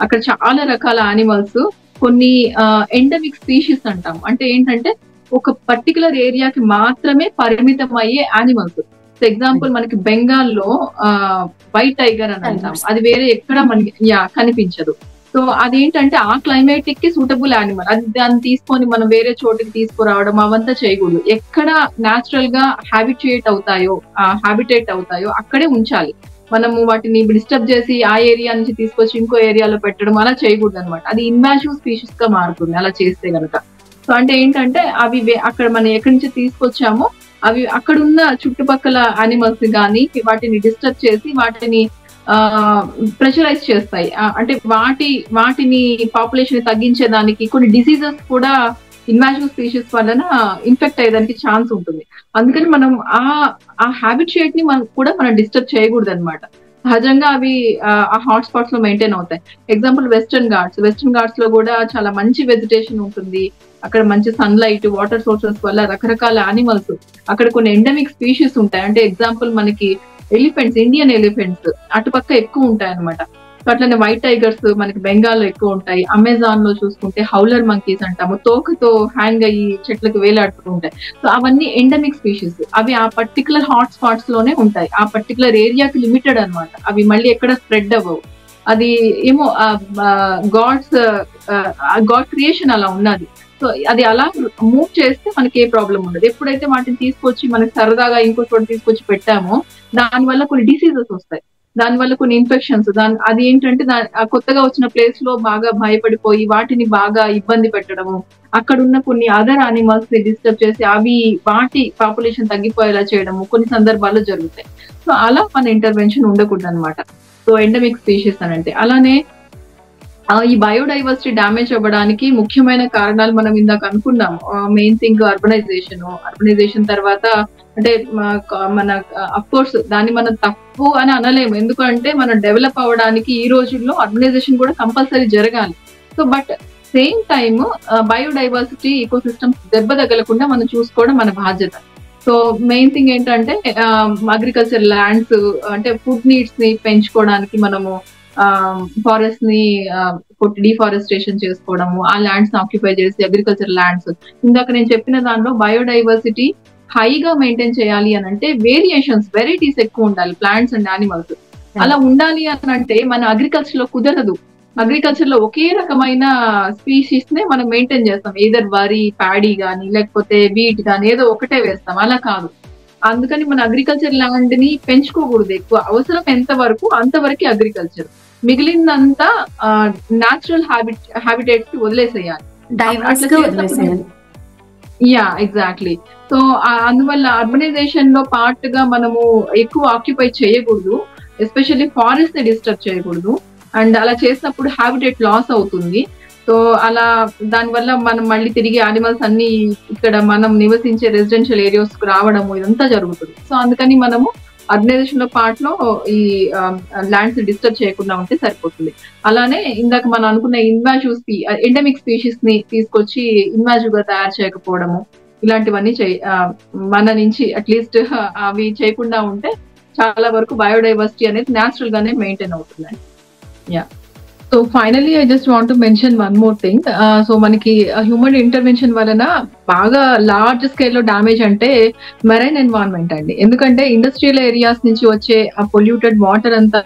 అక్కడ చాలా రకాల యానిమల్స్, కొన్ని ఎండమిక్ స్పీషీస్ అంటాం. అంటే ఏంటంటే ఒక పర్టికులర్ ఏరియాకి మాత్రమే పరిమితం అయ్యే యానిమల్స్. సో ఎగ్జాంపుల్ మనకి బెంగాల్లో వైట్ టైగర్ అని అంటాం, అది వేరే ఎక్కడ మనకి కనిపించదు. సో అదేంటంటే ఆ క్లైమేటిక్ కి సూటబుల్ యానిమల్, అది దాన్ని తీసుకొని మనం వేరే చోటికి తీసుకురావడం అవంతా చేయకూడదు. ఎక్కడ న్యాచురల్ గా హ్యాబిటేట్ అవుతాయో అక్కడే ఉంచాలి. మనము వాటిని డిస్టర్బ్ చేసి ఆ ఏరియా నుంచి తీసుకొచ్చి ఇంకో ఏరియాలో పెట్టడం అలా చేయకూడదు అనమాట. అది ఇన్వాజివ్ స్పీషీస్ గా మారుతుంది అలా చేస్తే గనక. సో అంటే ఏంటంటే అవి అక్కడ మనం ఎక్కడి నుంచి తీసుకొచ్చామో అవి అక్కడున్న చుట్టుపక్కల యానిమల్స్ కానీ వాటిని డిస్టర్బ్ చేసి వాటిని ప్రెషరైజ్ చేస్తాయి. అంటే వాటిని పాపులేషన్ తగ్గించేదానికి కొన్ని డిసీజెస్ కూడా ఇన్వాజివ్ స్పీషీస్ వలన ఇన్ఫెక్ట్ అయ్యేదానికి ఛాన్స్ ఉంటుంది. అందుకని మనం ఆ హ్యాబిటేట్ ని మనం డిస్టర్బ్ చేయకూడదు అనమాట. సహజంగా అవి ఆ హాట్ స్పాట్స్ లో మెయింటైన్ అవుతాయి. ఎగ్జాంపుల్ వెస్టర్న్ ఘాట్స్ లో కూడా చాలా మంచి వెజిటేషన్ ఉంటుంది. అక్కడ మంచి సన్‌లైట్, వాటర్ సోర్సెస్ వల్ల రకరకాల యానిమల్స్, అక్కడ కొన్ని ఎండమిక్ స్పీషీస్ ఉంటాయి. అంటే ఎగ్జాంపుల్ మనకి ఇండియన్ ఎలిఫెంట్స్ అటుపక్క ఎక్కువ ఉంటాయన్నమాట. సో అట్లనే వైట్ టైగర్స్ మనకి బెంగాల్లో ఎక్కువ ఉంటాయి. అమెజాన్ లో చూసుకుంటే హౌలర్ మంకీస్ అంటాము. తోకతో హ్యాంగ్ అయ్యి చెట్లకు వేలాడుతూ ఉంటాయి. సో అవన్నీ ఎండమిక్ స్పీషీస్. అవి ఆ పర్టికులర్ హాట్ స్పాట్స్ లోనే ఉంటాయి. ఆ పర్టికులర్ ఏరియాకి లిమిటెడ్ అన్నమాట. అవి మళ్ళీ ఎక్కడ స్ప్రెడ్ అవ్వవు. అది ఏమో గాడ్ క్రియేషన్ అలా ఉన్నది. సో అది అలా మూవ్ చేస్తే మనకి ఏ ప్రాబ్లం ఉండదు. ఎప్పుడైతే వాటిని తీసుకొచ్చి మనకి సరదాగా ఇంకో చోట తీసుకొచ్చి పెట్టామో దాని వల్ల కొన్ని డిసీజెస్ వస్తాయి. దాని వల్ల కొన్ని ఇన్ఫెక్షన్స్, అది ఏంటంటే ఆ కొత్తగా వచ్చిన ప్లేస్ లో బాగా భయపడిపోయి వాటిని బాగా ఇబ్బంది పెట్టడము, అక్కడ ఉన్న కొన్ని అదర్ యానిమల్స్ ని డిస్టర్బ్ చేసి అవి వాటి పాపులేషన్ తగ్గిపోయేలా చేయడము కొన్ని సందర్భాల్లో జరుగుతాయి. సో అలా మన ఇంటర్వెన్షన్ ఉండకూడదు అనమాట. సో ఎండమిక్ స్పీషీస్ అని అంటే అలానే ఈ బయోడైవర్సిటీ డ్యామేజ్ అవ్వడానికి ముఖ్యమైన కారణాలు మనం ఇందాక అనుకున్నాం. మెయిన్ థింగ్ అర్బనైజేషన్ తర్వాత అంటే మన అఫ్ కోర్స్ దాన్ని మనం తప్పు అని అనలేము. ఎందుకంటే మనం డెవలప్ అవ్వడానికి ఈ రోజుల్లో అర్బనైజేషన్ కూడా కంపల్సరీ జరగాలి. So but same time biodiversity ecosystems దెబ్బ తగలకుండా మనం చూసుకోవడం మన బాధ్యత. సో మెయిన్ థింగ్ ఏంటంటే అగ్రికల్చర్ ల్యాండ్స్ అంటే ఫుడ్ నీడ్స్ ని పెంచుకోవడానికి మనము ఫారెస్ట్ ని డిఫారెస్టేషన్ చేసుకోవడము, ఆ ల్యాండ్స్ ని ఆక్యుపై చేసి అగ్రికల్చర్ ల్యాండ్స్. ఇందాక నేను చెప్పిన దానిలో బయోడైవర్సిటీ హైగా మెయింటైన్ చేయాలి అని అంటే వెరైటీస్ ఎక్కువ ఉండాలి, ప్లాంట్స్ అండ్ యానిమల్స్. అలా ఉండాలి అని అంటే మన అగ్రికల్చర్ లో కుదరదు. అగ్రికల్చర్ లో ఒకే రకమైన స్పీషీస్ నే మనం మెయింటైన్ చేస్తాం. ఏదర్ వరి, ప్యాడీ గానీ లేకపోతే వీట్ గానీ ఏదో ఒకటే వేస్తాం. అలా కాదు. అందుకని మన అగ్రికల్చర్ ల్యాండ్ ని పెంచుకోకూడదు. ఎక్కువ అవసరం ఎంత వరకు అంతవరకు అగ్రికల్చర్, మిగిలిందంతా న్యాచురల్ హ్యాబిటేట్స్ కి వదిలేసేయాలి. Yeah exactly. సో అందువల్ల అర్బనైజేషన్ లో పార్ట్ గా మనము ఎక్కువ ఆక్యుపై చేయకూడదు, ఎస్పెషల్లీ ఫారెస్ట్ ని డిస్టర్బ్ చేయకూడదు. అండ్ అలా చేసినప్పుడు హ్యాబిటేట్ లాస్ అవుతుంది. సో అలా దానివల్ల మనం మళ్ళీ తిరిగి యానిమల్స్ అన్ని ఇక్కడ మనం నివసించే రెసిడెన్షియల్ ఏరియాస్ కు రావడము ఇదంతా జరుగుతుంది. సో అందుకని మనము అర్బనైజేషన్ లో పార్ట్ లో ఈ ల్యాండ్స్ డిస్టర్బ్ చేయకుండా ఉంటే సరిపోతుంది. అలానే ఇందాక మనం అనుకున్న ఎండమిక్ స్పీషీస్ ని తీసుకొచ్చి ఇన్వాజివ్ గా తయారు చేయకపోవడము, ఇలాంటివన్నీ మన నుంచి అట్లీస్ట్ అవి చేయకుండా ఉంటే చాలా వరకు బయోడైవర్సిటీ అనేది న్యాచురల్ గానే మెయింటైన్ అవుతుంది. Yeah. So finally I just want to mention one more thing. So మనకి హ్యూమన్ ఇంటర్వెన్షన్ వలన బాగా లార్జ్ స్కేల్ లో డ్యామేజ్ అంటే మెరైన్ ఎన్వైరన్మెంట్ అండి. ఎందుకంటే ఇండస్ట్రియల్ ఏరియాస్ నుంచి వచ్చే ఆ పొల్యూటెడ్ వాటర్ అంతా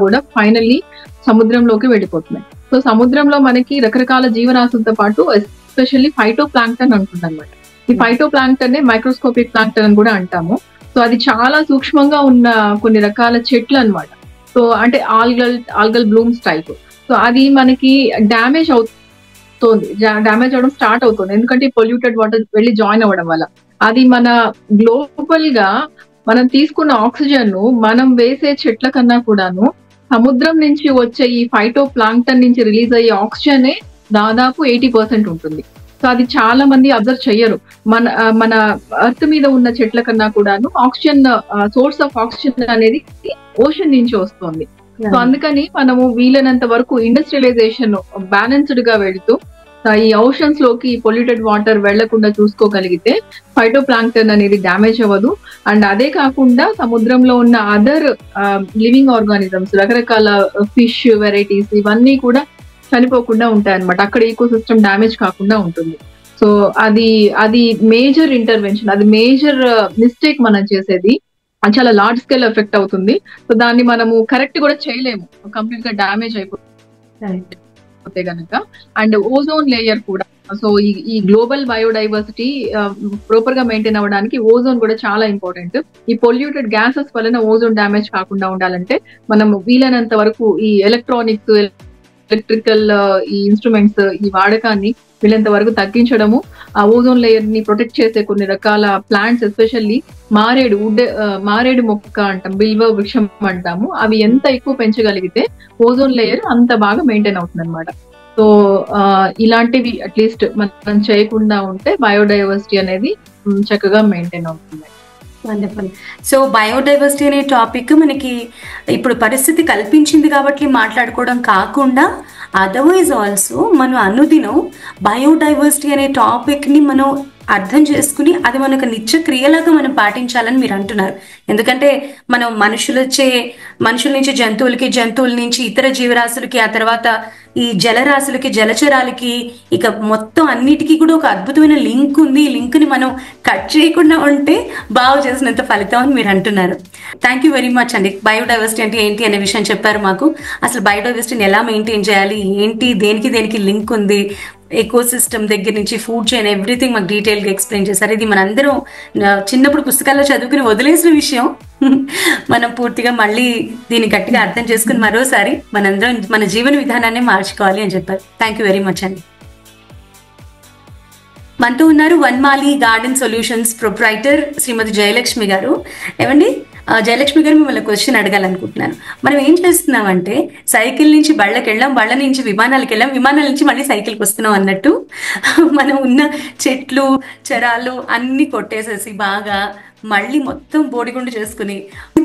కూడా ఫైనల్లీ సముద్రంలోకి వెళ్ళిపోతున్నాయి. సో సముద్రంలో మనకి రకరకాల జీవరాశులతో పాటు ఎస్పెషల్లీ ఫైటో ప్లాంక్టన్ అంటుంది అనమాట. ఈ ఫైటో ప్లాంక్టన్ నే మైక్రోస్కోపిక్ ప్లాంక్టన్ అని కూడా అంటాము. సో అది చాలా సూక్ష్మంగా ఉన్న కొన్ని రకాల చెట్లు అనమాట. సో అంటే ఆల్గల్ బ్లూమ్స్ టైప్. సో అది మనకి డ్యామేజ్ అవడం స్టార్ట్ అవుతుంది. ఎందుకంటే పొల్యూటెడ్ వాటర్ వెళ్ళి జాయిన్ అవ్వడం వల్ల అది మన గ్లోబల్ గా మనం తీసుకున్న ఆక్సిజన్ ను మనం వేసే చెట్ల కన్నా కూడాను సముద్రం నుంచి వచ్చే ఈ ఫైటో ప్లాంక్టన్ నుంచి రిలీజ్ అయ్యే ఆక్సిజన్ దాదాపు 80% ఉంటుంది. సో అది చాలా మంది అబ్జర్వ్ చెయ్యరు. మన ఎర్త్ మీద ఉన్న చెట్ల కన్నా కూడాను ఆక్సిజన్ సోర్స్ ఆఫ్ ఆక్సిజన్ అనేది ఓషన్ నుంచి వస్తుంది. సో అందుకని మనము వీలైనంత వరకు ఇండస్ట్రియలైజేషన్ బ్యాలెన్స్డ్ గా వెళుతూ ఈ ఓషన్స్ లోకి పొల్యూటెడ్ వాటర్ వెళ్లకుండా చూసుకోగలిగితే ఫైటో ప్లాంక్టన్ అనేది డ్యామేజ్ అవ్వదు. అండ్ అదే కాకుండా సముద్రంలో ఉన్న అదర్ లివింగ్ ఆర్గానిజమ్స్, రకరకాల ఫిష్ వెరైటీస్ ఇవన్నీ కూడా చనిపోకుండా ఉంటాయి అనమాట. అక్కడ ఈకో సిస్టమ్ డ్యామేజ్ కాకుండా ఉంటుంది. సో అది మేజర్ ఇంటర్వెన్షన్, అది మేజర్ మిస్టేక్ మనం చేసేది. అది చాలా లార్జ్ స్కేల్ ఎఫెక్ట్ అవుతుంది. సో దాన్ని మనము కరెక్ట్ కూడా చేయలేము, కంప్లీట్ గా డ్యామేజ్ అయిపోతే గనక. అండ్ ఓజోన్ లేయర్ కూడా, సో ఈ గ్లోబల్ బయోడైవర్సిటీ ప్రాపర్ గా మెయింటైన్ అవ్వడానికి ఓజోన్ కూడా చాలా ఇంపార్టెంట్. ఈ పొల్యూటెడ్ గ్యాసెస్ వలన ఓజోన్ డ్యామేజ్ కాకుండా ఉండాలంటే మనం వీలైనంత వరకు ఈ ఎలక్ట్రికల్ ఈ ఇన్స్ట్రుమెంట్స్ ఈ వాడకాన్ని వీళ్ళంత వరకు తగ్గించడము, ఆ ఓజోన్ లేయర్ ని ప్రొటెక్ట్ చేసే కొన్ని రకాల ప్లాంట్స్, ఎస్పెషల్లీ మారేడు మొక్క అంటాం, బిల్వ వృక్షం అంటాము, అవి ఎంత ఎక్కువ పెంచగలిగితే ఓజోన్ లేయర్ అంత బాగా మెయింటైన్ అవుతుంది అనమాట. సో ఇలాంటివి అట్లీస్ట్ మనం చేయకుండా ఉంటే బయోడైవర్సిటీ అనేది చక్కగా మెయింటైన్ అవుతుంది. వండర్ఫుల్. సో బయోడైవర్సిటీ అనే టాపిక్ మనకి ఇప్పుడు పరిస్థితి కల్పించింది కాబట్టి మాట్లాడుకోవడం కాకుండా అదర్వైజ్ ఆల్సో మనం అనుదినం బయోడైవర్సిటీ అనే టాపిక్ని మనం అర్థం చేసుకుని అది మనకు నిత్య క్రియలాగా మనం పాటించాలని మీరు అంటున్నారు. ఎందుకంటే మనం మనుషుల నుంచి జంతువులకి, జంతువుల నుంచి ఇతర జీవరాశులకి, ఆ తర్వాత ఈ జలరాశులకి, జలచరాలకి, ఇక మొత్తం అన్నిటికీ కూడా ఒక అద్భుతమైన లింక్ ఉంది. ఈ లింక్ని మనం కట్ చేయకుండా ఉంటే బాగు చేసినంత ఫలితం అని మీరు అంటున్నారు. థ్యాంక్ యూ వెరీ మచ్ అండి. బయోడైవర్సిటీ అంటే ఏంటి అనే విషయం చెప్పారు మాకు. అసలు బయోడైవర్సిటీని ఎలా మెయింటైన్ చేయాలి, ఏంటి, దేనికి లింక్ ఉంది, ఎకో సిస్టమ్ దగ్గర నుంచి ఫుడ్ చైన్, ఎవ్రీథింగ్ మాకు డీటెయిల్గా ఎక్స్ప్లెయిన్ చేశారు. ఇది మనందరం చిన్నప్పుడు పుస్తకాల్లో చదువుకుని వదిలేసిన విషయం. మనం పూర్తిగా మళ్ళీ దీన్ని గట్టిగా అర్థం చేసుకుని మరోసారి మనందరం మన జీవన విధానాన్ని మార్చుకోవాలి అని చెప్పారు. థ్యాంక్ యూ వెరీ మచ్ అండి. మనతో ఉన్నారు వన్మాలి గార్డెన్ సొల్యూషన్స్ ప్రొప్రైటర్ శ్రీమతి జయలక్ష్మి గారు. ఏమండి జయలక్ష్మి గారు, మిమ్మల్ని క్వశ్చన్ అడగాలనుకుంటున్నాను. మనం ఏం చేస్తున్నామంటే సైకిల్ నుంచి బళ్ళకి వెళ్ళాం, బళ్ళ నుంచి విమానాలకు వెళ్ళాం, విమానాల నుంచి మళ్ళీ సైకిల్కి వస్తున్నాం అన్నట్టు మనం ఉన్న చెట్లు చెరాలు అన్ని కొట్టేసేసి బాగా మళ్ళీ మొత్తం బోడిగుండు చేసుకుని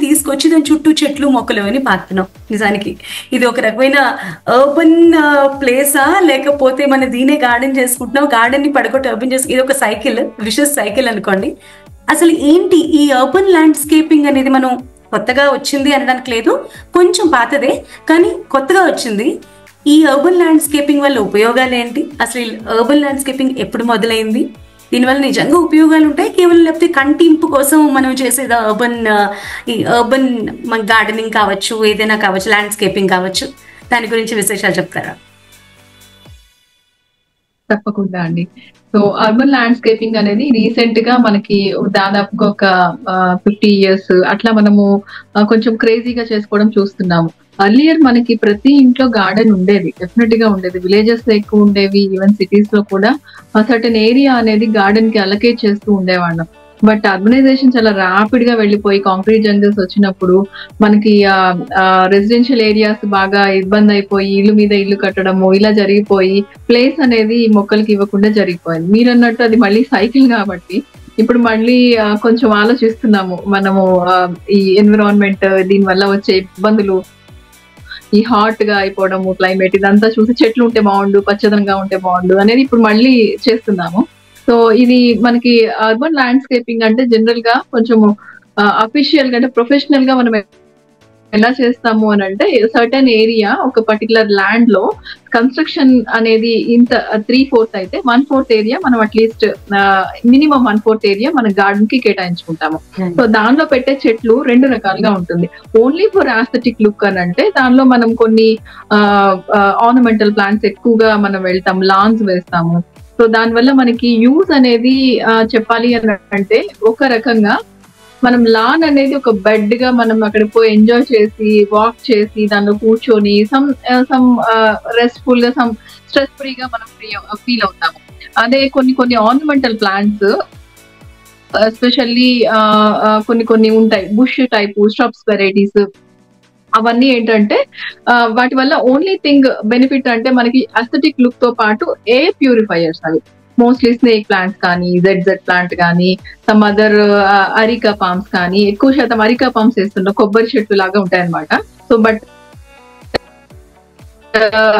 తీసుకొచ్చి దాని చుట్టూ చెట్లు మొక్కలు అని పాతున్నాం. నిజానికి ఇది ఒక రకమైన అర్బన్ ప్లేసా, లేకపోతే మన దీనే గార్డెన్ చేసుకుంటున్నాం, గార్డెన్ ని పడగొట్టి అర్బన్ చేసి ఇది ఒక సైకిల్, విషస్ సైకిల్ అనుకోండి. అసలు ఏంటి ఈ అర్బన్ ల్యాండ్స్కేపింగ్ అనేది? మనం కొత్తగా వచ్చింది అనడానికి లేదు, కొంచెం పాతదే కానీ కొత్తగా వచ్చింది. ఈ అర్బన్ ల్యాండ్స్కేపింగ్ వల్ల ఉపయోగాలు ఏంటి? అసలు ఈ అర్బన్ ల్యాండ్స్కేపింగ్ ఎప్పుడు మొదలైంది? దీనివల్ల నిజంగా ఉపయోగాలు ఉంటాయి కేవలం, లేకపోతే కంటింపు కోసం మనం చేసేది అర్బన్ గార్డెనింగ్ కావచ్చు, ఏదైనా కావచ్చు, ల్యాండ్స్కేపింగ్ కావచ్చు, దాని గురించి విశేషాలు చెప్తారా? తప్పకుండా అండి. సో అర్బన్ ల్యాండ్స్కేపింగ్ అనేది రీసెంట్ గా మనకి దాదాపుగా ఒక 50 years అట్లా మనము కొంచెం క్రేజీగా చేసుకోవడం చూస్తున్నాము. అర్లియర్ మనకి ప్రతి ఇంట్లో గార్డెన్ ఉండేది, డెఫినెట్ గా ఉండేది. విలేజెస్ లో ఎక్కువ ఉండేవి, ఈవెన్ సిటీస్ లో కూడా సర్టెన్ ఏరియా అనేది గార్డెన్ కి అలకేట్ చేస్తూ ఉండేవాళ్ళం. బట్ అర్బనైజేషన్ చాలా ర్యాపిడ్ గా వెళ్ళిపోయి కాంక్రీట్ జంగిల్స్ వచ్చినప్పుడు మనకి రెసిడెన్షియల్ ఏరియాస్ బాగా ఇబ్బంది అయిపోయి ఇల్లు మీద ఇల్లు కట్టడము ఇలా జరిగిపోయి ప్లేస్ అనేది మొక్కలకి ఇవ్వకుండా జరిగిపోయింది. మీరు అన్నట్టు అది మళ్ళీ సైకిల్ కాబట్టి ఇప్పుడు మళ్ళీ కొంచెం ఆలోచిస్తున్నాము మనము ఈ ఎన్విరాన్మెంట్, దీని వల్ల వచ్చే ఇబ్బందులు, ఈ హాట్ గా అయిపోవడము క్లైమేట్, ఇదంతా చూసి చెట్లు ఉంటే బాగుండు, పచ్చదనంగా ఉంటే బాగుండు అనేది ఇప్పుడు మళ్ళీ చేస్తున్నాము. సో ఇది మనకి అర్బన్ ల్యాండ్స్కేపింగ్ అంటే జనరల్ గా కొంచెం అఫీషియల్ గా అంటే ప్రొఫెషనల్ గా మనం ఎలా చేస్తాము అని అంటే సర్టెన్ ఏరియా, ఒక పర్టికులర్ ల్యాండ్ లో కన్స్ట్రక్షన్ అనేది ఇంత 3/4 అయితే 1/4 ఏరియా మనం అట్లీస్ట్ మినిమం 1/4 ఏరియా మన గార్డెన్ కి కేటాయించుకుంటాము. సో దానిలో పెట్టే చెట్లు 2 రకాలుగా ఉంటుంది. ఓన్లీ ఫర్ ఆస్థెటిక్ లుక్ అని అంటే దానిలో మనం కొన్ని ఆర్నమెంటల్ ప్లాంట్స్ ఎక్కువగా మనం వెళ్తాం, లాన్స్ వేస్తాము. సో దానివల్ల మనకి యూజ్ అనేది చెప్పాలి అని అంటే ఒక రకంగా మనం లాన్ అనేది ఒక బెడ్ గా మనం అక్కడ పోయి ఎంజాయ్ చేసి వాక్ చేసి దానిలో కూర్చొని సమ్ రెస్ట్ఫుల్ గా సమ్ స్ట్రెస్ ఫ్రీగా మనం ఫీల్ అవుతాము. అదే కొన్ని ఆర్నమెంటల్ ప్లాంట్స్ ఎస్పెషల్లీ కొన్ని ఉంటాయి, బుష్ టైప్ స్ట్రబ్స్ వెరైటీస్, అవన్నీ ఏంటంటే వాటి వల్ల ఓన్లీ థింగ్ బెనిఫిట్ అంటే మనకి అస్థెటిక్ లుక్ తో పాటు ఎయిర్ ప్యూరిఫైయర్స్. అవి మోస్ట్లీ స్నేక్ ప్లాంట్స్ కానీ, జెడ్ ప్లాంట్ కానీ, సమ్ అదర్ అరికా పామ్స్ కానీ, ఎక్కువ శాతం అరికా పామ్స్ వేస్తుంటాం, కొబ్బరి చెట్లు లాగా ఉంటాయి అనమాట. సో బట్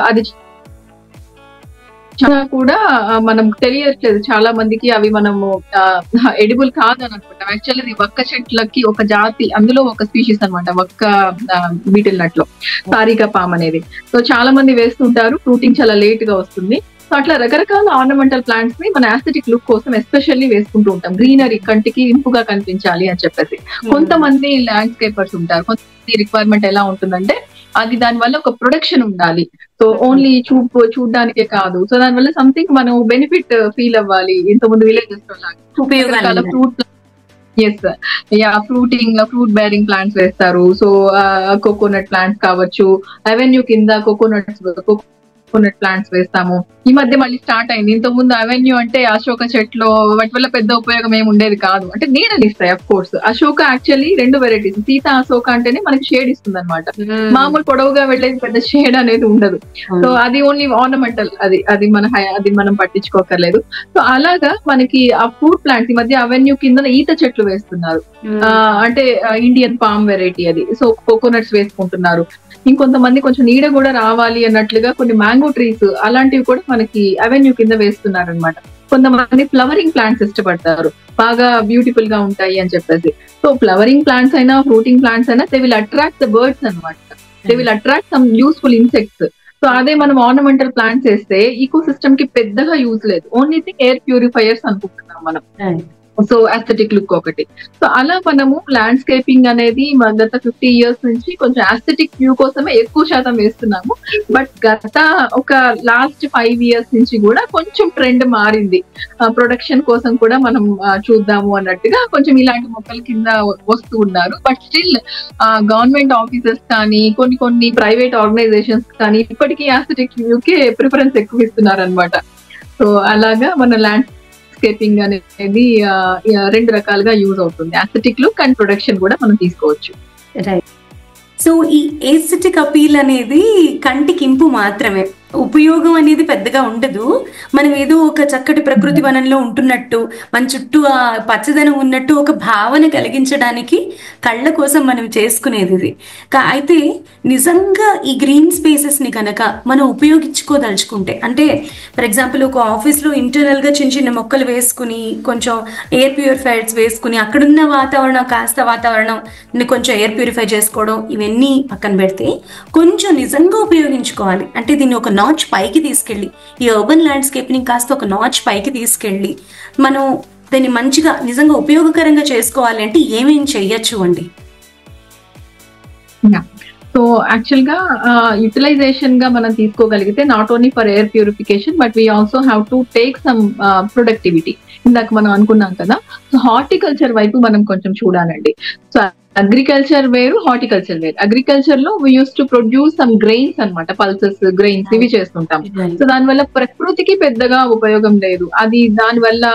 అది కూడా మనం తెలియట్లేదు చాలా మందికి, అవి మనము ఎడిబుల్ కాదని అనుకుంటాం. యాక్చువల్లీ ఇది వక్క చెట్లకి ఒక జాతి, అందులో ఒక స్పీషీస్ అనమాట వక్క బీటిల్ నట్లో సారికా పామ్ అనేది. సో చాలా మంది వేస్తుంటారు, ఫ్రూటింగ్ చాలా లేట్ గా వస్తుంది. సో అట్లా రకరకాల ఆర్నమెంటల్ ప్లాంట్స్ ని మన ఆస్థెటిక్ లుక్ కోసం ఎస్పెషల్లీ వేసుకుంటూ ఉంటాం, గ్రీనరీ కంటికి ఇంపుగా కనిపించాలి అని చెప్పేసి. కొంతమంది ల్యాండ్స్కేపర్స్ ఉంటారు, కొంతమంది రిక్వైర్మెంట్ ఎలా ఉంటుందంటే అది దాని వల్ల ఒక ప్రొడక్షన్ ఉండాలి. సో ఓన్లీ చూడడానికే కాదు, సో దాని వల్ల సంథింగ్ మనం బెనిఫిట్ ఫీల్ అవ్వాలి. ఇంతకుముందు విలేజెస్ లో లాగా ఫ్రూట్ ఫ్రూట్ బేరింగ్ ప్లాంట్స్ వేస్తారు. సో కోకోనట్ ప్లాంట్స్ కావచ్చు, అవెన్యూ కింద కోకోనట్స్ కోకోనట్ ప్లాంట్స్ వేస్తాము. ఈ మధ్య మళ్ళీ స్టార్ట్ అయింది. ఇంతకు ముందు అవెన్యూ అంటే అశోక చెట్లు, వాటి వల్ల పెద్ద ఉపయోగం ఏమి ఉండేది కాదు, అంటే నీడనిస్తాయి. Of course Ashoka actually 2 varieties. Sita Ashoka అంటేనే మనకి షేడ్ ఇస్తుంది అనమాట. మామూలు పొడవుగా వెళ్ళేది పెద్ద షేడ్ అనేది ఉండదు. సో అది ఓన్లీ ఆర్నమెంటల్, అది మనం పట్టించుకోకర్లేదు. సో అలాగా మనకి ఆ ఫ్రూట్ ప్లాంట్స్ ఈ మధ్య అవెన్యూ కింద ఈత చెట్లు వేస్తున్నారు. అంటే ఇండియన్ పామ్ వెరైటీ అది. సో కోకోనట్స్ వేసుకుంటున్నారు. ఇంకొంతమంది కొంచెం నీడ కూడా రావాలి అన్నట్లుగా కొన్ని మ్యాంగో ట్రీస్ అలాంటివి కూడా మనకి అవెన్యూ కింద వేస్తున్నారు అనమాట. కొంతమంది ఫ్లవరింగ్ ప్లాంట్స్ ఇష్టపడతారు, బాగా బ్యూటిఫుల్ గా ఉంటాయి అని చెప్పేసి. సో ఫ్లవరింగ్ ప్లాంట్స్ అయినా ఫ్రూటింగ్ ప్లాంట్స్ అయినా they will attract the birds అనమాట. They will attract some useful insects. So అదే మనం ఆర్నమెంటల్ ప్లాంట్స్ వేస్తే ఈకో సిస్టమ్ కి పెద్దగా యూజ్ లేదు. ఓన్లీ థింగ్ ఎయిర్ ప్యూరిఫైయర్స్ అనుకుంటున్నాం మనం. సో అస్థెటిక్ లుక్ ఒకటి. సో అలా మనము ల్యాండ్స్కేపింగ్ అనేది గత 50 years నుంచి కొంచెం అస్థెటిక్ వ్యూ కోసమే ఎక్కువ శాతం వేస్తున్నాము. బట్ గత ఒక లాస్ట్ 5 years నుంచి కూడా కొంచెం ట్రెండ్ మారింది. ప్రొడక్షన్ కోసం కూడా మనం చూద్దాము అన్నట్టుగా కొంచెం ఇలాంటి మొక్కల కింద వస్తూ ఉన్నారు. బట్ స్టిల్ గవర్నమెంట్ ఆఫీసెస్ కానీ కొన్ని ప్రైవేట్ ఆర్గనైజేషన్స్ కానీ ఇప్పటికీ అస్థెటిక్ వ్యూకే ప్రిఫరెన్స్ ఎక్కువ ఇస్తున్నారు అనమాట. సో అలాగా మన ల్యాండ్స్కేపింగ్ అనేది 2 రకాలుగా యూజ్ అవుతుంది. అస్థెటిక్ లుక్ అండ్ ప్రొడక్షన్ కూడా మనం తీసుకోవచ్చు. సో ఈ ఏస్థెటిక్ అపీల్ అనేది కంటికి ఇంపు మాత్రమే, ఉపయోగం అనేది పెద్దగా ఉండదు. మనం ఏదో ఒక చక్కటి ప్రకృతి వనంలో ఉంటున్నట్టు, మన చుట్టూ ఆ పచ్చదనం ఉన్నట్టు ఒక భావన కలిగించడానికి కళ్ళ కోసం మనం చేసుకునేది ఇది. అయితే నిజంగా ఈ గ్రీన్ స్పేసెస్ ని కనుక మనం ఉపయోగించుకోదలుచుకుంటే, అంటే ఫర్ ఎగ్జాంపుల్ ఒక ఆఫీస్లో ఇంటర్నల్ గా చిన్న చిన్న మొక్కలు వేసుకుని కొంచెం ఎయిర్ ప్యూరిఫైర్స్ వేసుకుని అక్కడున్న వాతావరణం కొంచెం ఎయిర్ ప్యూరిఫై చేసుకోవడం, ఇవన్నీ పక్కన పెడితే కొంచెం నిజంగా ఉపయోగించుకోవాలి. అంటే దీన్ని ఒక నాచ్ పైకి తీసుకెళ్ళి, ఈ అర్బన్ ల్యాండ్స్కేపింగ్ కాస్త ఒక నాచ్ పైకి తీసుకెళ్ళి మనం దాన్ని మంచిగా నిజంగా ఉపయోగకరంగా చేసుకోవాలి అంటే ఏమేం చెయ్యొచ్చు అండి? సో యాక్చువల్ గా యూటిలైజేషన్ గా మనం తీసుకోగలిగితే not only for air purification but we also have to take some productivity. ఇందాక మనం అనుకున్నాం కదా, సో హార్టికల్చర్ వైపు మనం కొంచెం చూడాలండి. సో అగ్రికల్చర్ వేరు, హార్టికల్చర్ వేరు. అగ్రికల్చర్ లో we use to produce some grains అనమాట, పల్సెస్, గ్రెయిన్స్ ఇవి చేస్తుంటాం. సో దానివల్ల ప్రకృతికి పెద్దగా ఉపయోగం లేదు. అది దానివల్ల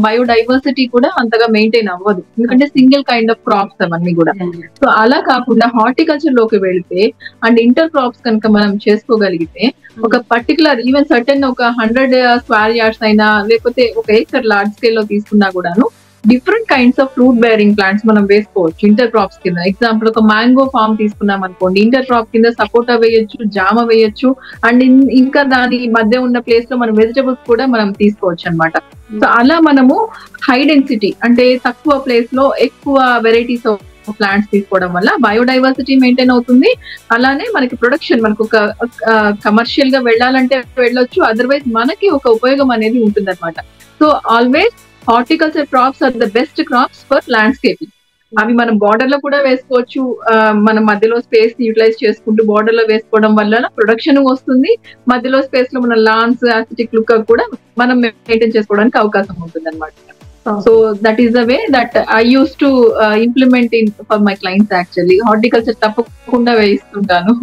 బయోడైవర్సిటీ కూడా అంతగా మెయింటైన్ అవ్వదు, ఎందుకంటే సింగిల్ కైండ్ ఆఫ్ క్రాప్స్ అవన్నీ కూడా. సో అలా కాకుండా హార్టికల్చర్ లోకి వెళితే అండ్ ఇంటర్ క్రాప్స్ కనుక మనం చేసుకోగలిగితే ఒక పర్టికులర్ ఈవెన్ సర్టెన్ ఒక 100 square yards అయినా లేకపోతే ఒక ఏకర్ లార్జ్ స్కేల్ లో తీసుకున్నా కూడాను different kinds of fruit bearing plants మనం వేసుకోవచ్చు ఇంటర్ క్రాప్స్ కింద. ఎగ్జాంపుల్ ఒక మ్యాంగో ఫార్మ్ తీసుకున్నాం అనుకోండి, ఇంటర్ క్రాప్ కింద సపోటా వేయొచ్చు, జామ వేయొచ్చు, అండ్ ఇంకా దాని మధ్య ఉన్న ప్లేస్ లో మనం వెజిటబుల్స్ కూడా మనం తీసుకోవచ్చు అనమాట. సో అలా మనము హై డెన్సిటీ అంటే తక్కువ ప్లేస్ లో ఎక్కువ వెరైటీస్ ఆఫ్ ప్లాంట్స్ తీసుకోవడం వల్ల బయోడైవర్సిటీ మెయింటైన్ అవుతుంది. అలానే మనకి ప్రొడక్షన్, మనకు ఒక కమర్షియల్ గా వెళ్ళాలంటే వెళ్ళొచ్చు, అదర్వైజ్ మనకి ఒక ఉపయోగం అనేది ఉంటుంది అనమాట. So always horticulture crops are the best crops for landscaping. అవి మనం బార్డర్ లో కూడా వేసుకోవచ్చు. మనం మధ్యలో స్పేస్ యూటిలైజ్ చేసుకుంటూ బార్డర్ లో వేసుకోవడం వల్ల ప్రొడక్షన్ వస్తుంది, మధ్యలో స్పేస్ లో మన లాన్స్ అస్థెటిక్ లుక్ కూడా మనం మెయింటైన్ చేసుకోవడానికి అవకాశం ఉంటుంది అనమాట. So that is the way that I use to implement in for my clients. Actually horticulture తప్పకుండా వేయిస్తుంటాను.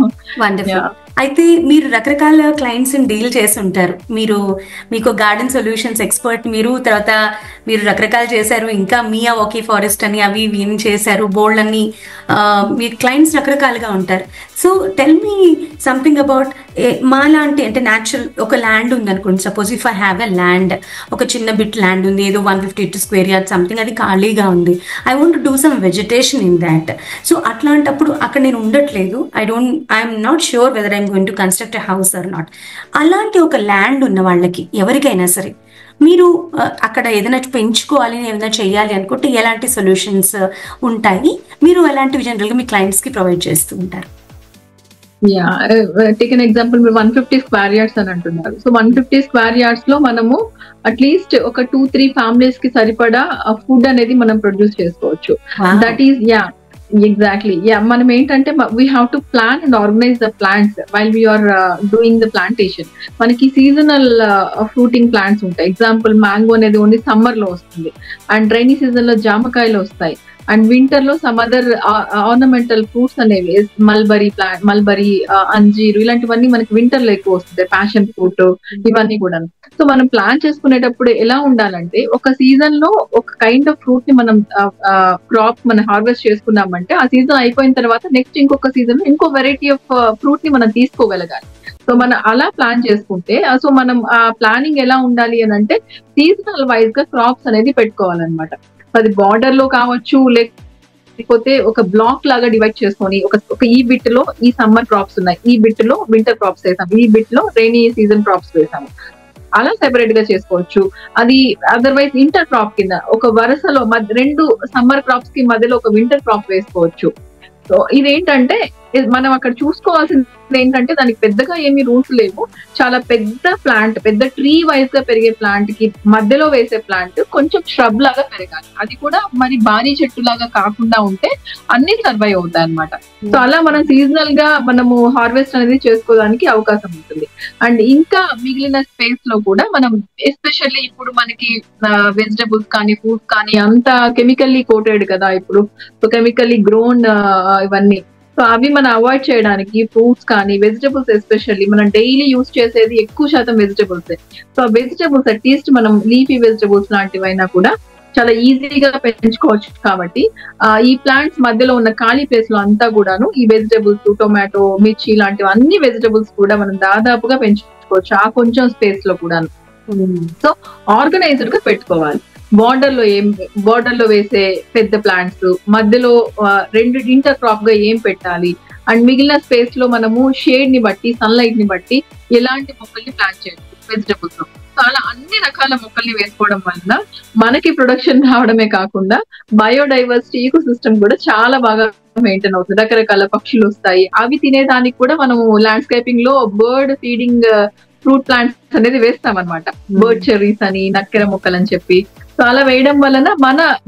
అయితే మీరు రకరకాల క్లయింట్స్ డీల్ చేసి ఉంటారు. మీకు గార్డెన్ సొల్యూషన్స్ ఎక్స్పర్ట్ తర్వాత మీరు రకరకాలు చేశారు, ఇంకా మియా ఓకే ఫారెస్ట్ అని అవి ఇవి చేశారు, బోల్డ్ అన్ని మీ క్లయింట్స్ రకరకాలుగా ఉంటారు. So tell me something about మాలాంటి, అంటే న్యాచురల్ ఒక ల్యాండ్ ఉంది అనుకోండి, suppose if I have a land, ఒక చిన్న బిట్ ల్యాండ్ ఉంది, ఏదో 150 square yards సంథింగ్, అది ఖాళీగా ఉంది, I want do some vegetation in that. So అట్లాంటప్పుడు అక్కడ నేను ఉండట్లేదు, I'm not sure whether I'm going to construct a house or not. అలాంటి ఒక ల్యాండ్ ఉన్న వాళ్ళకి ఎవరికైనా సరే మీరు అక్కడ ఏదైనా పెంచుకోవాలి, ఏదైనా చేయాలి అనుకుంటే ఎలాంటి సొల్యూషన్స్ ఉంటాయి, మీరు ఎలాంటివి జనరల్గా మీ క్లయింట్స్ కి ప్రొవైడ్ చేస్తూ ఉంటారు? టేక్ ఎన్ ఎగ్జాంపుల్, మీరు 150 square yards అని అంటున్నారు. సో 150 square yards లో మనము అట్లీస్ట్ ఒక 2-3 families కి సరిపడా ఫుడ్ అనేది మనం ప్రొడ్యూస్ చేసుకోవచ్చు. దట్ ఈస్ ఎగ్జాక్ట్లీ మనం ఏంటంటే we have to plan and organize the plants while we're doing the plantation. మనకి సీజనల్ ఫ్రూటింగ్ ప్లాంట్స్ ఉంటాయి. ఎగ్జాంపుల్ మ్యాంగో అనేది ఓన్లీ సమ్మర్ లో వస్తుంది, అండ్ రైనీ సీజన్ లో జామకాయలు వస్తాయి. అండ్ వింటర్ లో సమ్ అదర్ ఆర్నమెంటల్ ఫ్రూట్స్ అనేవి, మల్బరీ, అంజీరు, ఇలాంటివన్నీ మనకి వింటర్ లో ఎక్కువ వస్తుంది, ప్యాషన్ ఫ్రూట్, ఇవన్నీ కూడా. సో మనం ప్లాన్ చేసుకునేటప్పుడు ఎలా ఉండాలంటే, ఒక సీజన్ లో ఒక కైండ్ ఆఫ్ ఫ్రూట్ ని మనం క్రాప్ మనం హార్వెస్ట్ చేసుకున్నామంటే, ఆ సీజన్ అయిపోయిన తర్వాత నెక్స్ట్ ఇంకొక సీజన్ లో ఇంకో వెరైటీ ఆఫ్ ఫ్రూట్ ని మనం తీసుకోగలగాలి. సో మనం అలా ప్లాన్ చేసుకుంటే, సో మనం ఆ ప్లానింగ్ ఎలా ఉండాలి అని అంటే, సీజనల్ వైజ్ గా క్రాప్స్ అనేది పెట్టుకోవాలన్నమాట. అది బార్డర్ లో కావచ్చు, లేకపోతే ఒక బ్లాక్ లాగా డివైడ్ చేసుకొని, ఒక ఈ బిట్ లో ఈ సమ్మర్ క్రాప్స్ ఉన్నాయి, ఈ బిట్ లో వింటర్ క్రాప్స్ వేసాం, ఈ బిట్ లో రెయినీ సీజన్ క్రాప్స్ వేసాము, అలా సెపరేట్ గా చేసుకోవచ్చు. అది అదర్వైజ్ ఇంటర్ క్రాప్ కింద ఒక వరుసలో రెండు సమ్మర్ క్రాప్స్ కి మధ్యలో ఒక వింటర్ క్రాప్ వేసుకోవచ్చు. సో ఇదేంటంటే, మనం అక్కడ చూసుకోవాల్సింది ఏంటంటే, దానికి పెద్దగా ఏమి రూల్స్ లేవు. చాలా పెద్ద ప్లాంట్, పెద్ద ట్రీ వైజ్ గా పెరిగే ప్లాంట్ కి మధ్యలో వేసే ప్లాంట్ కొంచెం shrub లాగా పెరగాలి. అది కూడా మరి భారీ చెట్టు లాగా కాకుండా ఉంటే అన్ని సర్వైవ్ అవుతాయి అన్నమాట. సో అలా మనం సీజనల్ గా మనము హార్వెస్ట్ అనేది చేసుకోవడానికి అవకాశం ఉంటుంది. అండ్ ఇంకా మిగిలిన స్పేస్ లో కూడా మనం, ఎస్పెషల్లీ ఇప్పుడు మనకి వెజిటబుల్స్ కానీ ఫ్రూట్స్ కానీ అంతా కెమికల్లీ కోటెడ్ కదా ఇప్పుడు, సో కెమికల్లీ గ్రోన్ ఇవన్నీ. సో అవి మనం అవాయిడ్ చేయడానికి ఫ్రూట్స్ కానీ వెజిటబుల్స్, ఎస్పెషల్లీ మనం డైలీ యూస్ చేసేది ఎక్కువ శాతం వెజిటబుల్స్. సో ఆ వెజిటబుల్స్ అట్లీస్ట్ మనం లీఫీ వెజిటబుల్స్ లాంటివైనా కూడా చాలా ఈజీగా పెంచుకోవచ్చు. కాబట్టి ఈ ప్లాంట్స్ మధ్యలో ఉన్న ఖాళీ ప్లేస్ లో అంతా కూడాను ఈ వెజిటబుల్స్, టొమాటో, మిర్చి లాంటివి అన్ని వెజిటబుల్స్ కూడా మనం దాదాపుగా పెంచుకోవచ్చు ఆ కొంచెం స్పేస్ లో కూడాను. సో ఆర్గనైజ్డ్ గా పెట్టుకోవాలి. బార్డర్ లో వేసే పెద్ద ప్లాంట్స్, మధ్యలో రెండు ఇంటర్ క్రాప్ గా ఏం పెట్టాలి, అండ్ మిగిలిన స్పేస్ లో మనము షేడ్ ని బట్టి, సన్లైట్ ని బట్టి ఎలాంటి మొక్కల్ని ప్లాంట్ చేయాలి వెజిటబుల్స్ లో. సో అలా అన్ని రకాల మొక్కల్ని వేసుకోవడం వలన మనకి ప్రొడక్షన్ రావడమే కాకుండా బయోడైవర్సిటీ ఈకో సిస్టమ్ కూడా చాలా బాగా మెయింటైన్ అవుతుంది. రకరకాల పక్షులు వస్తాయి, అవి తినేదానికి కూడా మనము ల్యాండ్స్కేపింగ్ లో బర్డ్ ఫీడింగ్ ఫ్రూట్ ప్లాంట్స్ అనేది వేస్తాం అనమాట. బర్డ్ చెర్రీస్ అని, నక్కెర మొక్కలు అని చెప్పి. సో అలా వేయడం వలన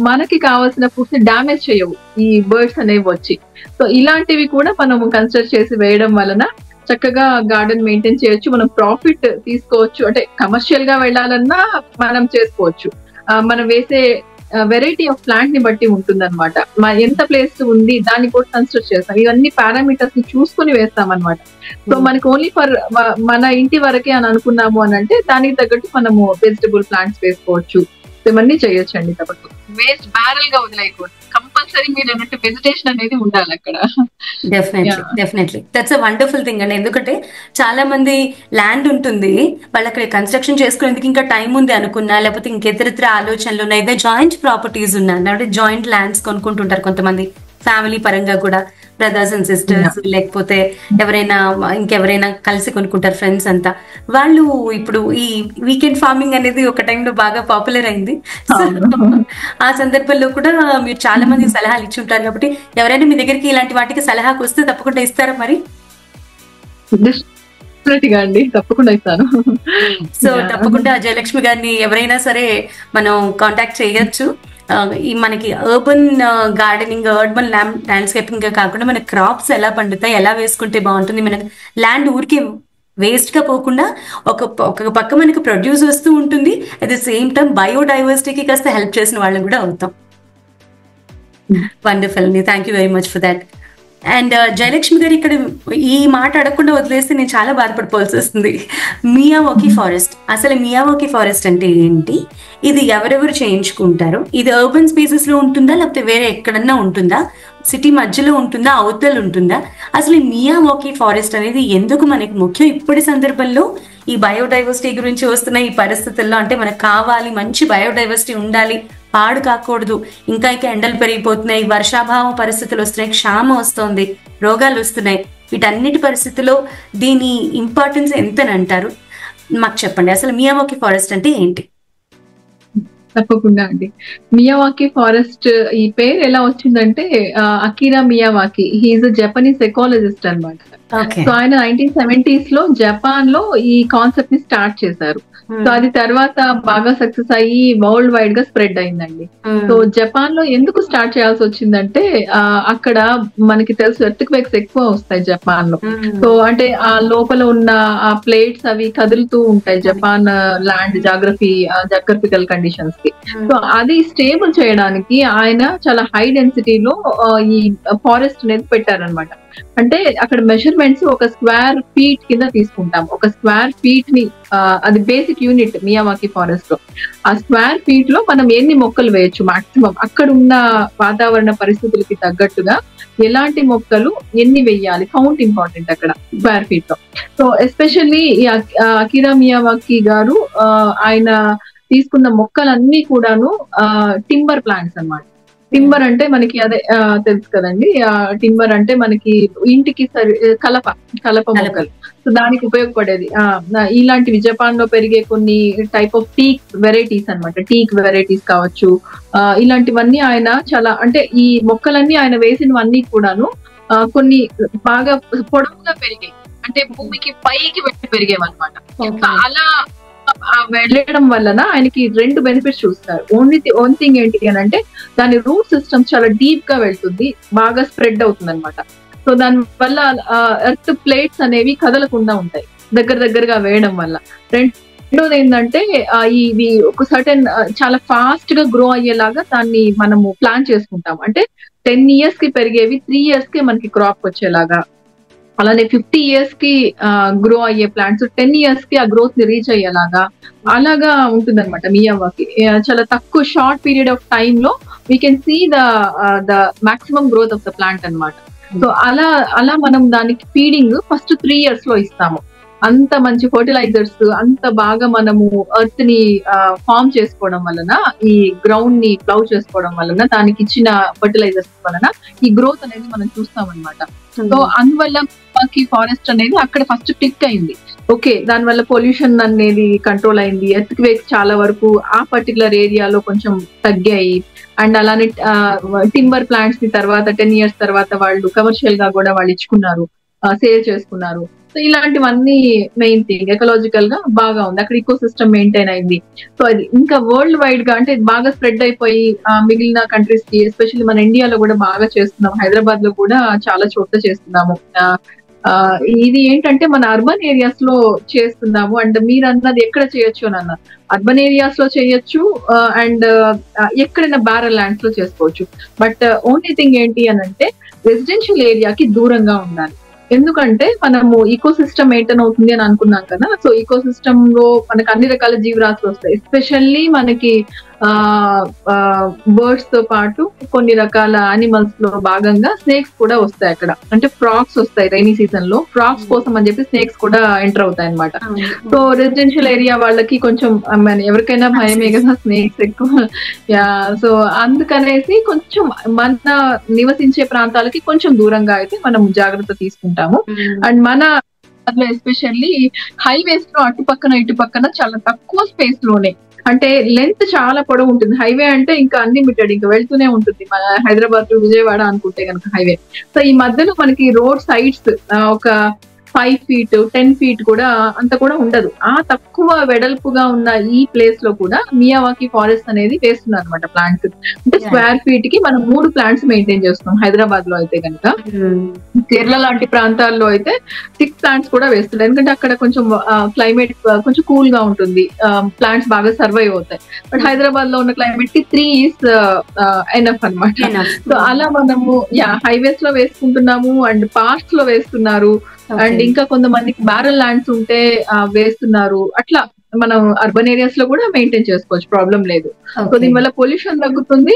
మనకి కావాల్సిన ఫుడ్స్ డామేజ్ చేయవు ఈ బర్డ్స్ అనేవి వచ్చి. సో ఇలాంటివి కూడా మనం కన్సిడర్ చేసి వేయడం వలన చక్కగా గార్డెన్ మెయింటైన్ చేయొచ్చు, మనం ప్రాఫిట్ తీసుకోవచ్చు. అంటే కమర్షియల్ గా వెళ్ళాలన్నా మనం చేసుకోవచ్చు. మనం వేసే వెరైటీ ఆఫ్ ప్లాంట్ ని బట్టి ఉంటుందన్నమాట. ఎంత ప్లేస్ ఉంది దాన్ని కూడా కన్సిడర్ చేస్తాం. ఇవన్నీ పారామీటర్స్ ని చూసుకుని వేస్తాం అనమాట. సో మనకి ఓన్లీ ఫర్ మన ఇంటి వరకే అని అనుకున్నాము అని అంటే, దానికి తగ్గట్టు మనము వెజిటబుల్ ప్లాంట్స్ వేసుకోవచ్చు. ఇవన్నీ చేయొచ్చండి. తప్పదు వేస్ట్ బ్యారల్ గా వదిలేయకూడదు, కంపల్సరీ మీరు అన్నట్టు వెజిటేషన్ అనేది ఉండాలి అక్కడ. Definitely that's a wonderful thing అండి. ఎందుకంటే చాలా మంది ల్యాండ్ ఉంటుంది, వాళ్ళు అక్కడ కన్స్ట్రక్షన్ చేసుకునేందుకు ఇంకా టైం ఉంది అనుకున్నా, లేకపోతే ఇంకెతరితర ఆలోచనలు ఉన్నాయి, ఇదే జాయింట్ ప్రాపర్టీస్ ఉన్నాయి అంటే జాయింట్ ల్యాండ్స్ కొనుక్కుంటుంటారు కొంతమంది ఫ్యామిలీ పరంగా కూడా, బ్రదర్స్ అండ్ సిస్టర్స్, లేకపోతే ఇంకెవరైనా కలిసి కొనుక్కుంటారు ఫ్రెండ్స్ అంతా. వాళ్ళు ఇప్పుడు ఈ వీకెండ్ ఫార్మింగ్ అనేది ఒక టైంలో బాగా పాపులర్ అయింది. ఆ సందర్భంలో కూడా మీరు చాలా మంది సలహాలు ఇచ్చి ఉంటారు. కాబట్టి ఎవరైనా మీ దగ్గరికి ఇలాంటి వాటికి సలహాకు వస్తే తప్పకుండా ఇస్తారా మరి? అండి తప్పకుండా ఇస్తాను. సో తప్పకుండా జయలక్ష్మి గారిని ఎవరైనా సరే మనం కాంటాక్ట్ చేయొచ్చు. మనకి అర్బన్ గార్డెనింగ్, అర్బన్ ల్యాండ్స్కేపింగ్ కాకుండా మన క్రాప్స్ ఎలా పండుతాయి, ఎలా వేసుకుంటే బాగుంటుంది, మనకి ల్యాండ్ ఊరికి వేస్ట్ గా పోకుండా ఒక పక్క మనకి ప్రొడ్యూస్ వస్తూ ఉంటుంది, అట్ ద సేమ్ టైం బయోడైవర్సిటీకి కాస్త హెల్ప్ చేసిన వాళ్ళని కూడా అవుతాం. వండర్ఫుల్ అండి, thank you very much for that. And Jayalakshmi గారు ఇక్కడ ఈ మాట అడగకుండా వదిలేస్తే నేను చాలా బాధపడిపోవాల్సి వస్తుంది. మియావాకీ ఫారెస్ట్, అసలు మియావాకీ ఫారెస్ట్ అంటే ఏంటి, ఇది ఎవరెవరు చేయించుకుంటారు, ఇది అర్బన్ స్పేసెస్ లో ఉంటుందా లేకపోతే వేరే ఎక్కడన్నా ఉంటుందా, సిటీ మధ్యలో ఉంటుందా, అవతల ఉంటుందా, అసలు ఈ మియావాకీ ఫారెస్ట్ అనేది ఎందుకు మనకి ముఖ్యం ఇప్పటి సందర్భంలో ఈ బయోడైవర్సిటీ గురించి వస్తున్న ఈ పరిస్థితుల్లో? అంటే మనకు కావాలి, మంచి బయోడైవర్సిటీ ఉండాలి, పాడు కాకూడదు, ఇంకా ఎండలు పెరిగిపోతున్నాయి, వర్షాభావ పరిస్థితులు వస్తున్నాయి, క్షామ వస్తుంది, రోగాలు వస్తున్నాయి, వీటన్నిటి పరిస్థితుల్లో దీని ఇంపార్టెన్స్ ఎంతని అంటారు? మాకు చెప్పండి, అసలు మియావాకీ ఫారెస్ట్ అంటే ఏంటి? తప్పకుండా అండి. మియావాకీ ఫారెస్ట్ ఈ పేరు ఎలా వచ్చిందంటే, అకిరా మియావాకీ, హీఈస్ అ జపనీస్ ఎకాలజిస్ట్ అన్నమాట. ఓకే. సో ఆయన 1970s లో జపాన్ లో ఈ కాన్సెప్ట్ ని స్టార్ట్ చేశారు. సో అది తర్వాత బాగా సక్సెస్ అయ్యి వరల్డ్ వైడ్ గా స్ప్రెడ్ అయిందండి. సో జపాన్ లో ఎందుకు స్టార్ట్ చేయాల్సి వచ్చిందంటే అక్కడ మనకి తెలుసు ఎర్త్ క్వేక్స్ ఎక్కువ వస్తాయి జపాన్ లో. సో అంటే ఆ లోపల ఉన్న ఆ ప్లేట్స్ అవి కదులుతూ ఉంటాయి జపాన్ ల్యాండ్ జాగ్రఫికల్ కండిషన్స్ కి. సో అది స్టేబుల్ చేయడానికి ఆయన చాలా హై డెన్సిటీలో ఈ ఫారెస్ట్ అనేది పెట్టారనమాట. అంటే అక్కడ మెజర్మెంట్స్ ఒక స్క్వేర్ ఫీట్ కింద తీసుకుంటాం. ఒక స్క్వేర్ ఫీట్ ని అది బేసిక్ యూనిట్ మియావాకి ఫారెస్ట్ లో. ఆ స్క్వేర్ ఫీట్ లో మనం ఎన్ని మొక్కలు వేయొచ్చు మాక్సిమం, అక్కడ ఉన్న వాతావరణ పరిస్థితులకి తగ్గట్టుగా ఎలాంటి మొక్కలు ఎన్ని వెయ్యాలి, కౌంట్ ఇంపార్టెంట్ అక్కడ స్క్వేర్ ఫీట్ లో. సో ఎస్పెషల్లీ ఈ అకిరా మియావాకి గారు ఆయన తీసుకున్న మొక్కలన్నీ కూడాను టింబర్ ప్లాంట్స్ అన్నమాట. టింబర్ అంటే మనకి అదే తెలుసు కదండి, టింబర్ అంటే మనకి ఇంటికి కలప మొక్కలు. సో దానికి ఉపయోగపడేది ఇలాంటివి జపాన్ లో పెరిగే కొన్ని టైప్ ఆఫ్ టీక్ వెరైటీస్ అన్నమాట. టీక్ వెరైటీస్ కావచ్చు, ఇలాంటివన్నీ ఆయన చాలా అంటే ఈ మొక్కలన్నీ ఆయన వేసినవన్నీ కూడాను కొన్ని బాగా పొడవుగా పెరిగాయి, అంటే భూమికి పైకి పెరిగేవన్నమాట. అలా వెళ్ళడం వలన ఆయనకి 2 బెనిఫిట్స్ చూస్తారు. ఓన్ థింగ్ ఏంటి అని అంటే దాని రూట్ సిస్టమ్ చాలా డీప్ గా వెళ్తుంది, బాగా స్ప్రెడ్ అవుతుంది అనమాట. సో దాని వల్ల ఎర్త్ ప్లేట్స్ అనేవి కదలకుండా ఉంటాయి దగ్గరగా వేయడం వల్ల. రెండోది ఏంటంటే ఇవి ఒక సర్టెన్ చాలా ఫాస్ట్ గా గ్రో అయ్యేలాగా దాన్ని మనము ప్లాన్ చేసుకుంటాం. అంటే 10 years కి పెరిగేవి 3 years కి మనకి క్రాప్ వచ్చేలాగా, అలానే 50 years కి గ్రో అయ్యే ప్లాంట్స్ 10 years కి ఆ గ్రోత్ ని రీచ్ అయ్యేలాగా అలాగా ఉంటుంది అనమాట మియావాకి. చాలా తక్కువ షార్ట్ పీరియడ్ ఆఫ్ టైమ్ లో we can see the maximum growth of the plant అనమాట. సో అలా మనం దానికి ఫీడింగ్ ఫస్ట్ 3 years లో ఇస్తాము. అంత మంచి ఫర్టిలైజర్స్ అంత బాగా మనము ఎర్త్ ని ఫార్మ్ చేసుకోవడం వలన, ఈ గ్రౌండ్ ని ప్లౌ చేసుకోవడం వలన, దానికి ఇచ్చిన ఫర్టిలైజర్స్ వలన ఈ గ్రోత్ అనేది మనం చూస్తాం అనమాట. సో అందువల్ల ఫారెస్ట్ అనేది అక్కడ ఫస్ట్ క్లిక్ అయింది. ఓకే, దానివల్ల పొల్యూషన్ అనేది కంట్రోల్ అయింది, ఎర్త్ క్వేక్స్ చాలా వరకు ఆ పర్టికులర్ ఏరియాలో కొంచెం తగ్గాయి. అండ్ అలానే టింబర్ ప్లాంట్స్ ని తర్వాత 10 years తర్వాత వాళ్ళు కమర్షియల్ గా కూడా వాళ్ళు ఇచ్చుకున్నారు, సేల్ చేసుకున్నారు. సో ఇలాంటివన్నీ మెయిన్ థింగ్. ఎకలాజికల్ గా బాగా ఉంది అక్కడ, ఈకో సిస్టమ్ మెయింటైన్ అయింది. సో అది ఇంకా వరల్డ్ వైడ్ గా అంటే బాగా స్ప్రెడ్ అయిపోయి మిగిలిన కంట్రీస్ కి, ఎస్పెషల్లీ మన ఇండియాలో కూడా బాగా చేస్తున్నాం, హైదరాబాద్ లో కూడా చాలా చోట్ల చేస్తున్నాము. ఇది ఏంటంటే మన అర్బన్ ఏరియాస్ లో చేస్తున్నాము. అండ్ మీరు అన్నది ఎక్కడ చేయొచ్చు అని అన్నారు, అర్బన్ ఏరియాస్ లో చేయొచ్చు అండ్ ఎక్కడైనా బ్యారల్ ల్యాండ్స్ లో చేసుకోవచ్చు. బట్ ఓన్లీ థింగ్ ఏంటి అని అంటే రెసిడెన్షియల్ ఏరియాకి దూరంగా ఉండాలి. ఎందుకంటే మనము ఈకో సిస్టమ్ మెయింటైన్ అవుతుంది అని అనుకున్నాం కదా. సో ఈకో సిస్టమ్ లో మనకి అన్ని రకాల జీవరాశులు వస్తాయి. ఎస్పెషల్లీ మనకి బర్డ్స్ తో పాటు కొన్ని రకాల యానిమల్స్ లో భాగంగా స్నేక్స్ కూడా వస్తాయి అక్కడ. అంటే ఫ్రాక్స్ వస్తాయి రైనీ సీజన్ లో, ఫ్రాక్స్ కోసం అని చెప్పి స్నేక్స్ కూడా ఎంటర్ అవుతాయి అనమాట. సో రెసిడెన్షియల్ ఏరియా వాళ్ళకి కొంచెం ఎవరికైనా భయమే కదా స్నేక్స్ ఎక్కువ. సో అందుకనేసి కొంచెం మన నివసించే ప్రాంతాలకి కొంచెం దూరంగా అయితే మనం జాగ్రత్త తీసుకుంటాము. అండ్ మన అట్లా ఎస్పెషల్లీ హైవేస్ లో అటుపక్కన ఇటుపక్కన చాలా తక్కువ స్పేస్ లోనే, అంటే లెంత్ చాలా పొడవు ఉంటుంది. హైవే అంటే ఇంకా అన్లిమిటెడ్, ఇంకా వెళ్తూనే ఉంటుంది. మన హైదరాబాద్ టు విజయవాడ అనుకుంటే కనుక హైవే. సో ఈ మధ్యలో మనకి రోడ్ సైడ్స్ ఒక 5 feet 10 feet కూడా అంత కూడా ఉండదు. ఆ తక్కువ వెడల్పుగా ఉన్న ఈ ప్లేస్ లో కూడా మియావాకి ఫారెస్ట్ అనేది వేస్తున్నారు అనమాట ప్లాంట్స్. అంటే స్క్వేర్ ఫీట్ కి మనం 3 plants మెయింటైన్ చేస్తున్నాం. హైదరాబాద్ లో అయితే కనుక, కేరళ లాంటి ప్రాంతాల్లో అయితే 6 plants కూడా వేస్తున్నారు. ఎందుకంటే అక్కడ కొంచెం క్లైమేట్ కొంచెం కూల్ గా ఉంటుంది, ప్లాంట్స్ బాగా సర్వైవ్ అవుతాయి. బట్ హైదరాబాద్ లో ఉన్న క్లైమేట్ కి 3 is ఎనఫ్ అనమాట. సో అలా మనము హైవేస్ లో వేసుకుంటున్నాము అండ్ పార్క్స్ లో వేస్తున్నారు. అండ్ ఇంకా కొంతమందికి బ్యారల్ ల్యాండ్స్ ఉంటే వేస్తున్నారు. అట్లా మనం అర్బన్ ఏరియాస్ లో కూడా మెయింటైన్ చేసుకోవచ్చు, ప్రాబ్లం లేదు. సో దీనివల్ల పొల్యూషన్ తగ్గుతుంది,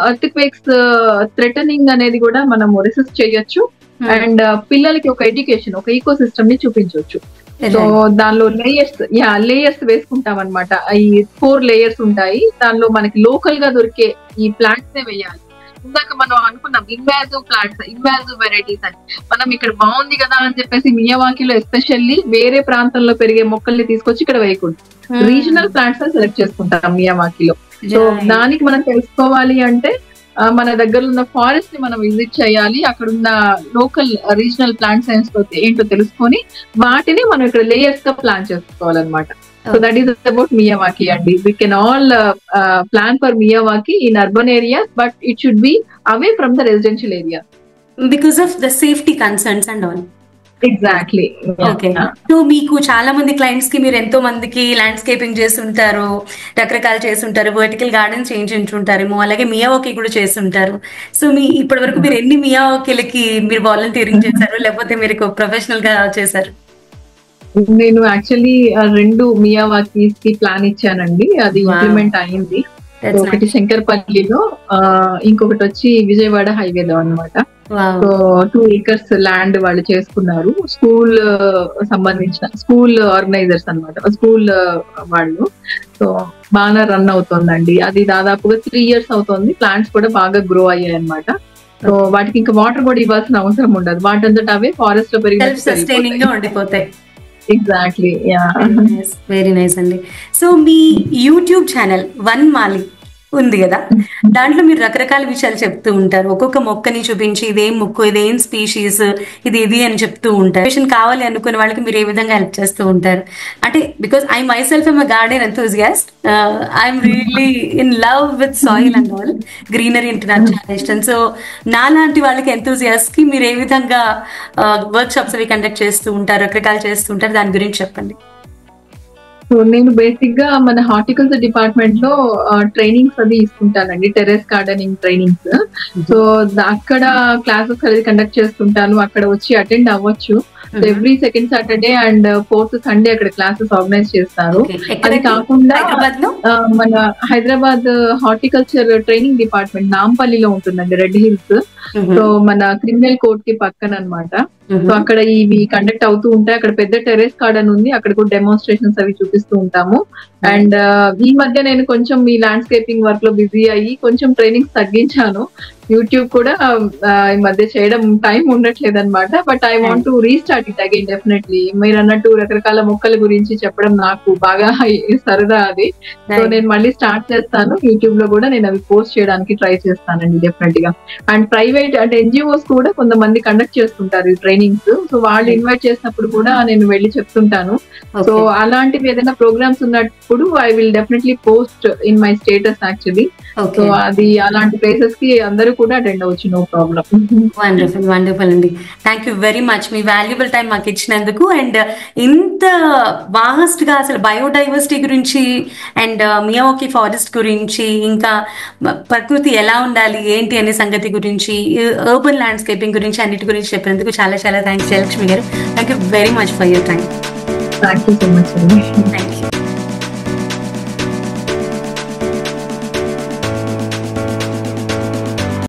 ఎర్త్ క్వేక్స్ థ్రెటనింగ్ అనేది కూడా మనము రెసిస్ట్ చేయొచ్చు. అండ్ పిల్లలకి ఒక ఎడ్యుకేషన్, ఒక ఈకో సిస్టమ్ ని చూపించవచ్చు. సో దానిలో లేయర్స్ వేసుకుంటాం అనమాట. ఈ 4 layers ఉంటాయి. దానిలో మనకి లోకల్ గా దొరికే ఈ ప్లాంట్స్ వేయాలి. ఇందాక మనం అనుకున్నాం ఇన్వాజివ్ ప్లాంట్స్, ఇన్వాజివ్ వెరైటీస్ అని. మనం ఇక్కడ బాగుంది కదా అని చెప్పేసి మియావాకిలో ఎస్పెషల్లీ వేరే ప్రాంతంలో పెరిగే మొక్కల్ని తీసుకొచ్చి ఇక్కడ వేయకూడదు, రీజనల్ ప్లాంట్స్ సెలెక్ట్ చేసుకుంటాం మియావాకిలో. సో దానికి మనం తెలుసుకోవాలి అంటే మన దగ్గర ఉన్న ఫారెస్ట్ ని మనం విజిట్ చేయాలి, అక్కడ ఉన్న లోకల్ రీజనల్ ప్లాంట్ సైన్స్ ఏంటో తెలుసుకొని వాటిని మనం ఇక్కడ లేయర్స్ గా ప్లాన్ చేసుకోవాలన్నమాట. So that is about Miyawaki అండి. We can all plan for Miyawaki in urban areas, but it should be away from the residential area because of the safety concerns and all. Exactly. Okay. So మీకు చాలా మంది clients కి మీరు ఎంతో మందికి landscaping చేస్తుంటారు, రకరకాలు చేస్తుంటారు, వర్టికల్ గార్డెన్స్ చేయించుంటారేమో, అలాగే మియావాకి కూడా చేస్తుంటారు. సో మీ ఇప్పటి వరకు మీరు ఎన్ని మియావాకిలకి మీరు వాలంటీరింగ్ చేశారు, లేకపోతే మీరు ప్రొఫెషనల్ గా చేశారు? నేను యాక్చువల్లీ 2 మియావాకీస్ కి ప్లాన్ ఇచ్చానండి, అది ఇంప్లిమెంట్ అయింది. ఒకటి శంకర్పల్లిలో, ఇంకొకటి వచ్చి విజయవాడ హైవేలో అన్నమాట. సో 2 acres ల్యాండ్ వాళ్ళు చేసుకున్నారు. స్కూల్ సంబంధించిన స్కూల్ ఆర్గనైజర్స్ అన్నమాట, స్కూల్ వాళ్ళు. సో బాగా రన్ అవుతుందండి అది. దాదాపుగా 3 years అవుతుంది. ప్లాంట్స్ కూడా బాగా గ్రో అయ్యాయి అనమాట. సో వాటికి ఇంకా వాటర్ కూడా ఇవ్వాల్సిన అవసరం ఉండదు, వాటంతట అవే ఫారెస్ట్ లో ఉండిపోతాయి. ఎగ్జాక్ట్లీ. వెరీ నైస్ అండి. సో మీ యూట్యూబ్ ఛానల్ వన్ మాలి ఉంది కదా, దాంట్లో మీరు రకరకాల విషయాలు చెప్తూ ఉంటారు. ఒక్కొక్క మొక్కని చూపించి ఇదేం మొక్కు, ఇదేం స్పీషీస్, ఇది అని చెప్తూ ఉంటారు. కావాలి అనుకునే వాళ్ళకి మీరు ఏ విధంగా హెల్ప్ చేస్తూ ఉంటారు అంటే, because I myself am garden enthusiast, I'm really in love with soil and all, greenery అంటే నాకు చాలా ఇష్టం. సో నా లాంటి వాళ్ళకి ఎంథూజియాస్ట్ కి మీరు ఏ విధంగా వర్క్ షాప్స్ అవి కండక్ట్ చేస్తూ ఉంటారు, రకరకాలు చేస్తూ ఉంటారు, దాని గురించి చెప్పండి. సో నేను బేసిక్ గా మన హార్టికల్చర్ డిపార్ట్మెంట్ లో ట్రైనింగ్స్ అది ఇస్తుంటానండి, టెర్రస్ గార్డెనింగ్ ట్రైనింగ్స్. సో అక్కడ క్లాసెస్ అనేది కండక్ట్ చేస్తుంటాను, అక్కడ వచ్చి అటెండ్ అవ్వచ్చు. Every second Saturday and 4th Sunday అక్కడ క్లాసెస్ ఆర్గనైజ్ చేస్తారు. అది కాకుండా మన హైదరాబాద్ హార్టికల్చర్ ట్రైనింగ్ డిపార్ట్మెంట్ నాంపల్లిలో ఉంటుందండి, రెడ్ హిల్స్. సో మన క్రిమినల్ కోర్ట్ కి పక్కన అన్నమాట. సో అక్కడ ఇవి కండక్ట్ అవుతూ ఉంటాయి. అక్కడ పెద్ద టెర్రస్ గార్డెన్ ఉంది, అక్కడ కూడా డెమోన్స్ట్రేషన్స్ అవి చూపిస్తూ ఉంటాము. అండ్ ఈ మధ్య నేను కొంచెం ఈ ల్యాండ్స్కేపింగ్ వర్క్ లో బిజీ అయ్యి కొంచెం ట్రైనింగ్స్ తగ్గించాను. యూట్యూబ్ కూడా ఈ మధ్య చేయడం టైం ఉండట్లేదు అనమాట. But I want to restart it again definitely. మీరు అన్నట్టు రకరకాల మొక్కల గురించి చెప్పడం నాకు బాగా సరదా అది. సో నేను మళ్ళీ స్టార్ట్ చేస్తాను. యూట్యూబ్ లో కూడా నేను అవి పోస్ట్ చేయడానికి ట్రై చేస్తానండి డెఫినెట్ గా. అండ్ ప్రైవేట్ అంటే ఎన్జిఓస్ కూడా కొంతమంది కండక్ట్ చేస్తుంటారు ఈ ట్రైనింగ్స్. సో వాళ్ళు ఇన్వైట్ చేసినప్పుడు కూడా నేను వెళ్ళి చెప్తుంటాను. సో అలాంటివి ఏదైనా ప్రోగ్రామ్స్ ఉన్నప్పుడు I will definitely post in my status actually. So అది అలాంటి ప్లేసెస్ కి అందరూ కూడా అటెండ్ అవ్వచ్చు, నో ప్రాబ్లం. వండర్ఫుల్ వండర్ఫుల్ అండి. Thank you very much me valuable time మాకు ఇచ్చినందుకు. అండ్ ఇంత వాస్ట్ గా అసలు బయోడైవర్సిటీ గురించి అండ్ మియావాకి ఫారెస్ట్ గురించి, ఇంకా ప్రకృతి ఎలా ఉండాలి ఏంటి అనే సంగతి గురించి, అర్బన్ ల్యాండ్స్కేపింగ్ గురించి అన్నిటి గురించి చెప్పినందుకు చాలా చాలా thanks Jayalakshmi garu. Thank you very much for your time. Thank you so much అండి. Thank you.